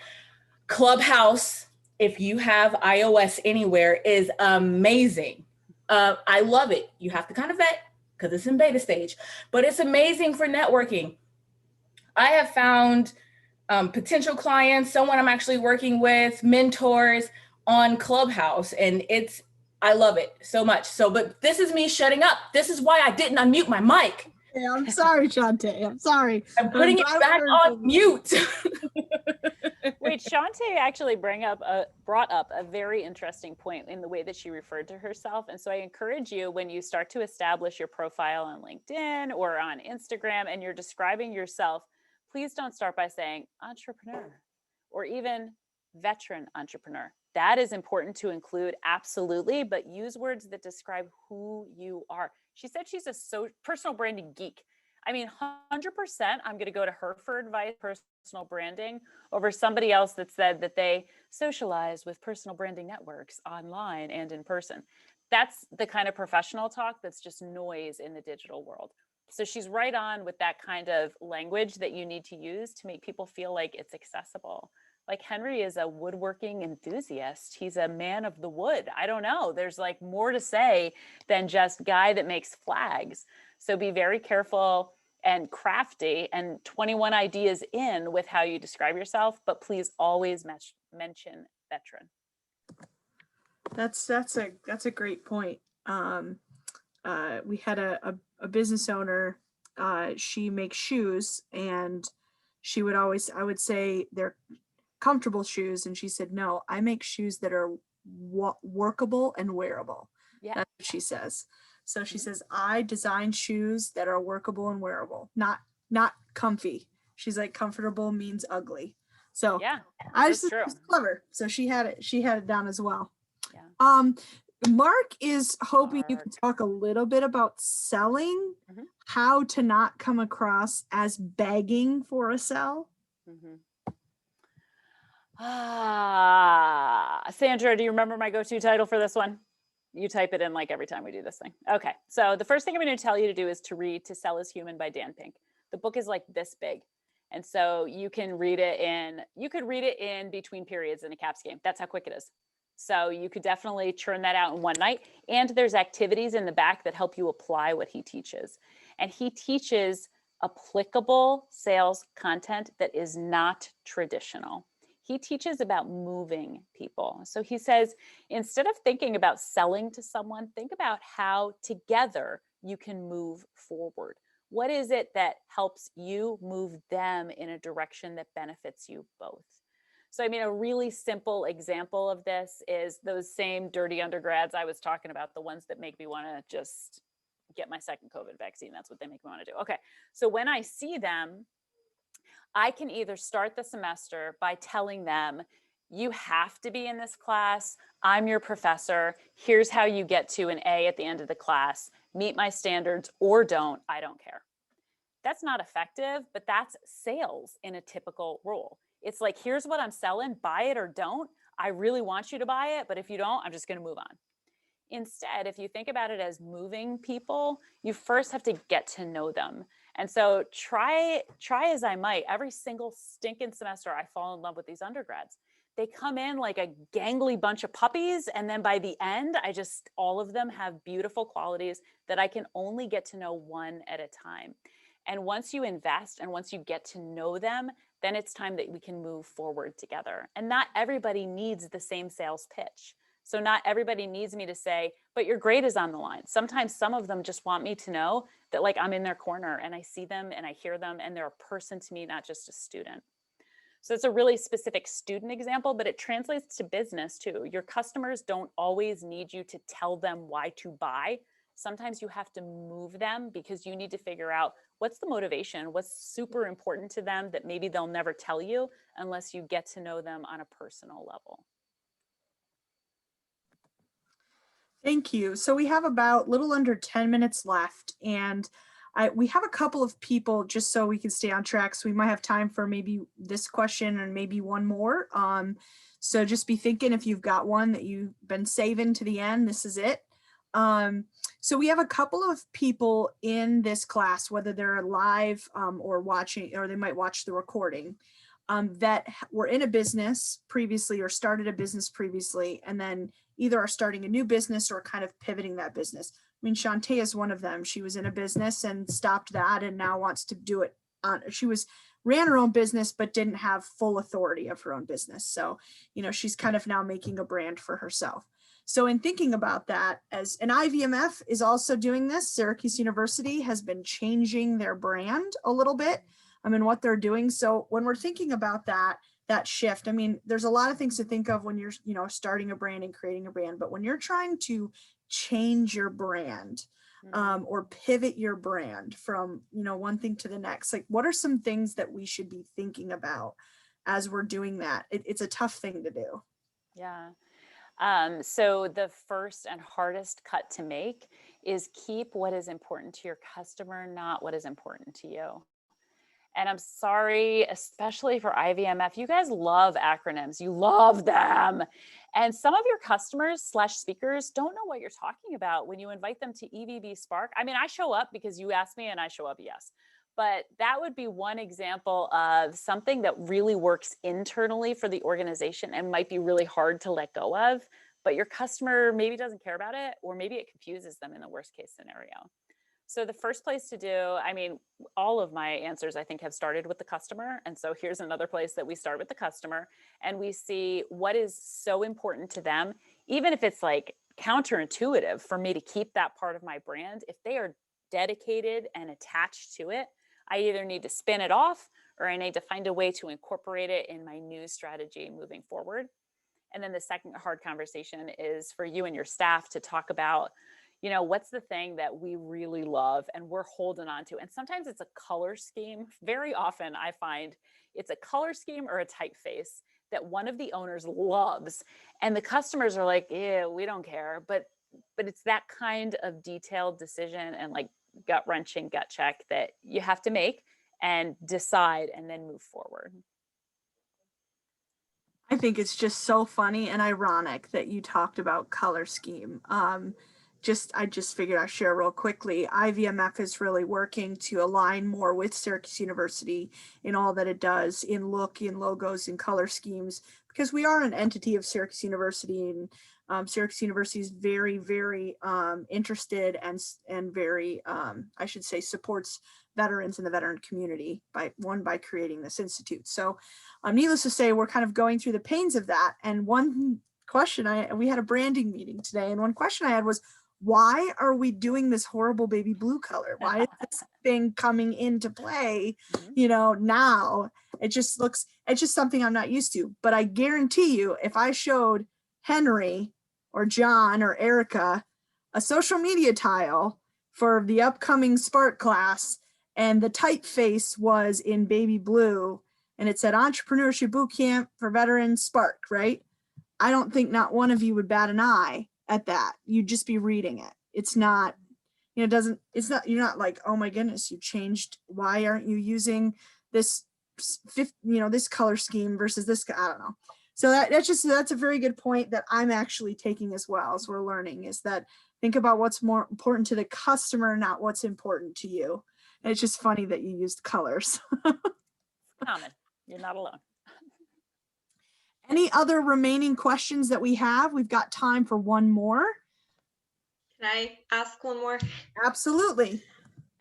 Clubhouse, if you have iOS anywhere, is amazing. I love it. You have to kind of vet because it's in beta stage, but it's amazing for networking. I have found potential clients, someone I'm actually working with, mentors on Clubhouse, and I love it so much. So, but this is me shutting up. This is why I didn't unmute my mic. Yeah, I'm sorry, Shantae. I'm sorry. I'm putting it back on mute. Wait, Shantae actually brought up a very interesting point in the way that she referred to herself. And so I encourage you, when you start to establish your profile on LinkedIn or on Instagram and you're describing yourself, please don't start by saying entrepreneur or even veteran entrepreneur. That is important to include, absolutely, but use words that describe who you are. She said she's a personal branding geek. I mean, 100%, I'm going to go to her for advice, personal branding, over somebody else that said that they socialize with personal branding networks online and in person. That's the kind of professional talk that's just noise in the digital world. So she's right on with that kind of language that you need to use to make people feel like it's accessible. Like Henry is a woodworking enthusiast. He's a man of the wood. I don't know. There's like more to say than just guy that makes flags. So be very careful and crafty and 21 ideas in with how you describe yourself, but please always mention veteran. That's a great point. We had a business owner. She makes shoes, and I would say they're comfortable shoes, and she said, no, I make shoes that are workable and wearable. Yeah. That's what she says. So she says, I design shoes that are workable and wearable, not comfy. She's like, comfortable means ugly. So yeah, I just true. it's clever. So she had it down as well. Yeah. Mark is hoping you can talk a little bit about selling, how to not come across as begging for a sell. Sandra, do you remember my go-to title for this one? You type it in like every time we do this thing. Okay, so the first thing I'm going to tell you to do is to read To Sell is Human by Dan Pink. The book is like this big. And so you could read it in between periods in a caps game. That's how quick it is. So you could definitely churn that out in one night. And there's activities in the back that help you apply what he teaches. And he teaches applicable sales content that is not traditional. He teaches about moving people. So he says, instead of thinking about selling to someone, think about how together you can move forward. What is it that helps you move them in a direction that benefits you both? So, I mean, a really simple example of this is those same dirty undergrads I was talking about, the ones that make me want to just get my second COVID vaccine. That's what they make me want to do. Okay. So when I see them, I can either start the semester by telling them, you have to be in this class. I'm your professor. Here's how you get to an A at the end of the class. Meet my standards or don't. I don't care. That's not effective, but that's sales in a typical role. It's like, here's what I'm selling. Buy it or don't. I really want you to buy it, but if you don't, I'm just going to move on. Instead, if you think about it as moving people, you first have to get to know them. And so try as I might, every single stinking semester, I fall in love with these undergrads. They come in like a gangly bunch of puppies. And then by the end, all of them have beautiful qualities that I can only get to know one at a time. And once you invest and once you get to know them, then it's time that we can move forward together. And not everybody needs the same sales pitch. So not everybody needs me to say, but your grade is on the line. Sometimes some of them just want me to know that like I'm in their corner and I see them and I hear them and they're a person to me, not just a student. So it's a really specific student example, but it translates to business too. Your customers don't always need you to tell them why to buy. Sometimes you have to move them because you need to figure out what's the motivation, what's super important to them that maybe they'll never tell you unless you get to know them on a personal level. Thank you. So we have about little under 10 minutes left, and we have a couple of people just so we can stay on track. So we might have time for maybe this question and maybe one more. So just be thinking if you've got one that you've been saving to the end, this is it. So we have a couple of people in this class, whether they're live or watching, or they might watch the recording, that were in a business previously or started a business previously, and then either are starting a new business or kind of pivoting that business. I mean, Shantae is one of them. She was in a business and stopped that and now wants to do it on, ran her own business, but didn't have full authority of her own business. So, you know, she's kind of now making a brand for herself. So in thinking about that, as an IVMF is also doing this, Syracuse University has been changing their brand a little bit. I mean, what they're doing. So when we're thinking about that shift, I mean, there's a lot of things to think of when you're, you know, starting a brand and creating a brand, but when you're trying to change your brand or pivot your brand from, you know, one thing to the next, like what are some things that we should be thinking about as we're doing that? It's a tough thing to do. Yeah. So the first and hardest cut to make is keep what is important to your customer, not what is important to you. And I'm sorry, especially for IVMF, you guys love acronyms. You love them. And some of your customers / speakers don't know what you're talking about when you invite them to EBV Spark. I mean, I show up because you asked me and I show up, yes. But that would be one example of something that really works internally for the organization and might be really hard to let go of, but your customer maybe doesn't care about it, or maybe it confuses them in the worst case scenario. So the first place to do, I mean, all of my answers, I think, have started with the customer. And so here's another place that we start with the customer and we see what is so important to them, even if it's like counterintuitive for me to keep that part of my brand. If they are dedicated and attached to it, I either need to spin it off or I need to find a way to incorporate it in my new strategy moving forward. And then the second hard conversation is for you and your staff to talk about, you know, what's the thing that we really love and we're holding on to? And sometimes it's a color scheme. Very often I find it's a color scheme or a typeface that one of the owners loves. And the customers are like, yeah, we don't care. But it's that kind of detailed decision and like gut wrenching gut check that you have to make and decide and then move forward. I think it's just so funny and ironic that you talked about color scheme. I just figured I'd share real quickly. IVMF is really working to align more with Syracuse University in all that it does in look, in logos, in color schemes, because we are an entity of Syracuse University, and Syracuse University is very, very interested and very, I should say, supports veterans in the veteran community by creating this institute. So needless to say, we're kind of going through the pains of that. And one question we had a branding meeting today, and one question I had was, why are we doing this horrible baby blue color? Why is this thing coming into play, you know, now? It's just something I'm not used to. But I guarantee you, if I showed Henry or John or Erica a social media tile for the upcoming Spark class, and the typeface was in baby blue, and it said Entrepreneurship Bootcamp for Veterans Spark, right? I don't think not one of you would bat an eye at that. You'd just be reading it. It's not, you know, you're not like, oh my goodness, you changed. Why aren't you using this, this color scheme versus this? I don't know. So that's a very good point that I'm actually taking as well as we're learning, is that think about what's more important to the customer, not what's important to you. And it's just funny that you used colors. Common. You're not alone. Any other remaining questions that we have? We've got time for one more. Can I ask one more? Absolutely.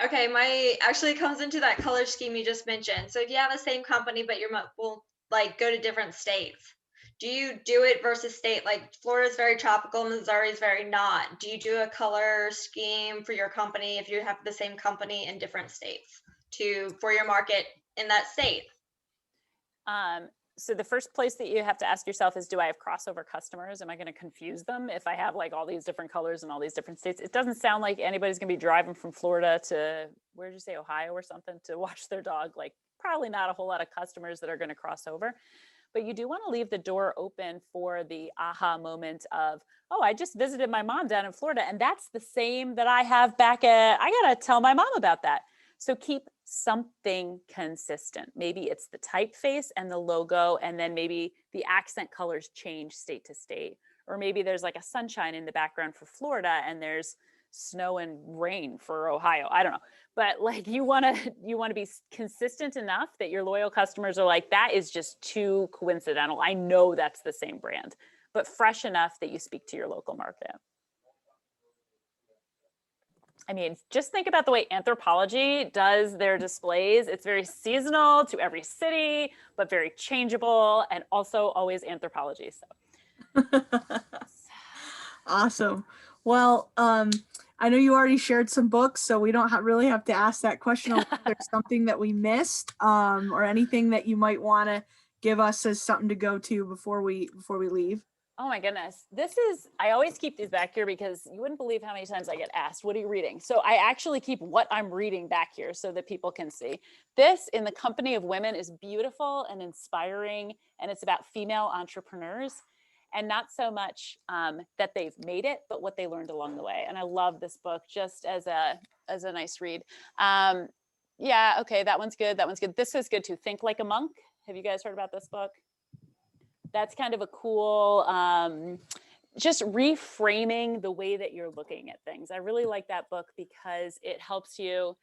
Okay, my actually comes into that color scheme you just mentioned. So if you have the same company, but will like go to different states, do you do it versus state? Like Florida is very tropical, Missouri is very not. Do you do a color scheme for your company if you have the same company in different states for your market in that state? So the first place that you have to ask yourself is, do I have crossover customers? Am I going to confuse them if I have like all these different colors in all these different states? It doesn't sound like anybody's going to be driving from Florida to, where did you say, Ohio or something, to watch their dog. Like probably not a whole lot of customers that are going to cross over. But you do want to leave the door open for the aha moment of, oh, I just visited my mom down in Florida, and that's the same that I have back at, I got to tell my mom about that. So keep something consistent. Maybe it's the typeface and the logo, and then maybe the accent colors change state to state. Or maybe there's like a sunshine in the background for Florida and there's snow and rain for Ohio. I don't know. But like you want to be consistent enough that your loyal customers are like, that is just too coincidental. I know that's the same brand, but fresh enough that you speak to your local market. I mean, just think about the way Anthropologie does their displays. It's very seasonal to every city, but very changeable, and also always Anthropologie. So. Awesome. Well, I know you already shared some books, so we don't really have to ask that question. If there's something that we missed, or anything that you might want to give us as something to go to before we leave. Oh my goodness. I always keep these back here because you wouldn't believe how many times I get asked, what are you reading? So I actually keep what I'm reading back here so that people can see. This, In the Company of Women, is beautiful and inspiring, and it's about female entrepreneurs, and not so much that they've made it, but what they learned along the way. And I love this book just as a nice read. Yeah, okay, that one's good. That one's good. This is good too. Think Like a Monk. Have you guys heard about this book? That's kind of a cool, just reframing the way that you're looking at things. I really like that book because it helps you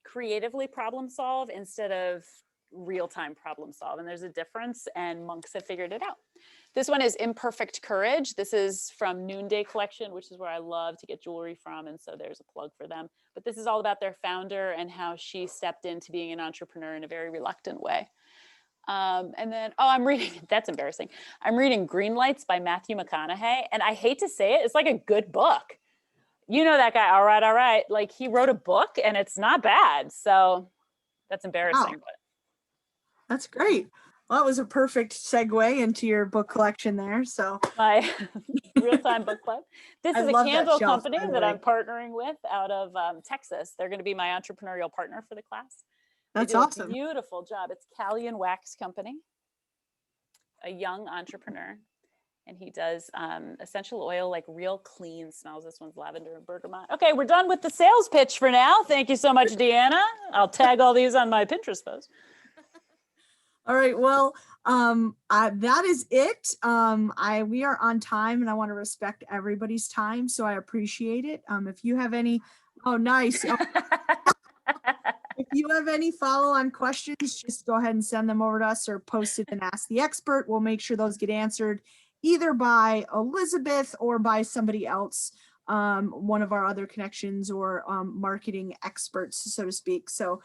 creatively problem solve instead of real-time problem solve. And there's a difference, and monks have figured it out. This one is Imperfect Courage. This is from Noonday Collection, which is where I love to get jewelry from. And so there's a plug for them. But this is all about their founder and how she stepped into being an entrepreneur in a very reluctant way. And then, I'm reading, that's embarrassing. I'm reading Green Lights by Matthew McConaughey. And I hate to say it, it's like a good book. You know that guy, all right. Like he wrote a book and it's not bad. So that's embarrassing. Wow. But That's great. Well, that was a perfect segue into your book collection there. So my real-time book club. This is a candle company that I'm partnering with out of Texas. They're going to be my entrepreneurial partner for the class. That's they do awesome. A beautiful job. It's Callion Wax Company, a young entrepreneur, and he does essential oil, like real clean smells. This one's lavender and bergamot. Okay, we're done with the sales pitch for now. Thank you so much, Deanna. I'll tag all these on my Pinterest post. All right. Well, that is it. We are on time, and I want to respect everybody's time, so I appreciate it. If you have any, nice. If you have any follow-on questions, just go ahead and send them over to us or post it and ask the expert. We'll make sure those get answered either by Elizabeth or by somebody else, one of our other connections or marketing experts, so to speak. So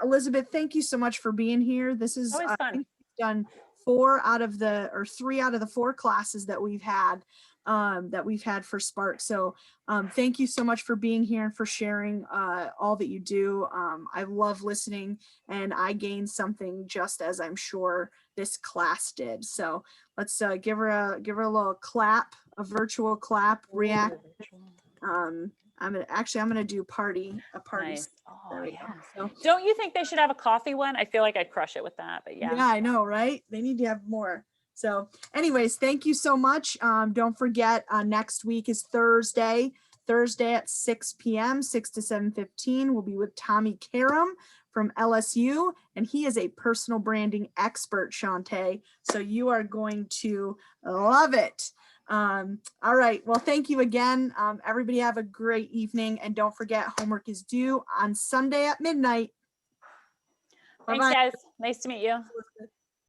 Elizabeth, thank you so much for being here. This is always fun. I think we've done 3 out of the 4 classes that we've had for Spark. So thank you so much for being here and for sharing all that you do. I love listening, and I gained something just as I'm sure this class did. So let's give her a little clap, a virtual clap, react. I'm gonna do a party. Nice. Oh, there we yeah. go. So, don't you think they should have a coffee one? I feel like I'd crush it with that, but yeah. Yeah, I know, right? They need to have more. So anyways, thank you so much. Don't forget, next week is Thursday at 6 p.m., 6 to 7:15. We'll be with Tommy Karam from LSU, and he is a personal branding expert, Shantae. So you are going to love it. All right. Well, thank you again. Everybody have a great evening, and don't forget, homework is due on Sunday at midnight. Thanks, Bye-bye. guys. Nice to meet you.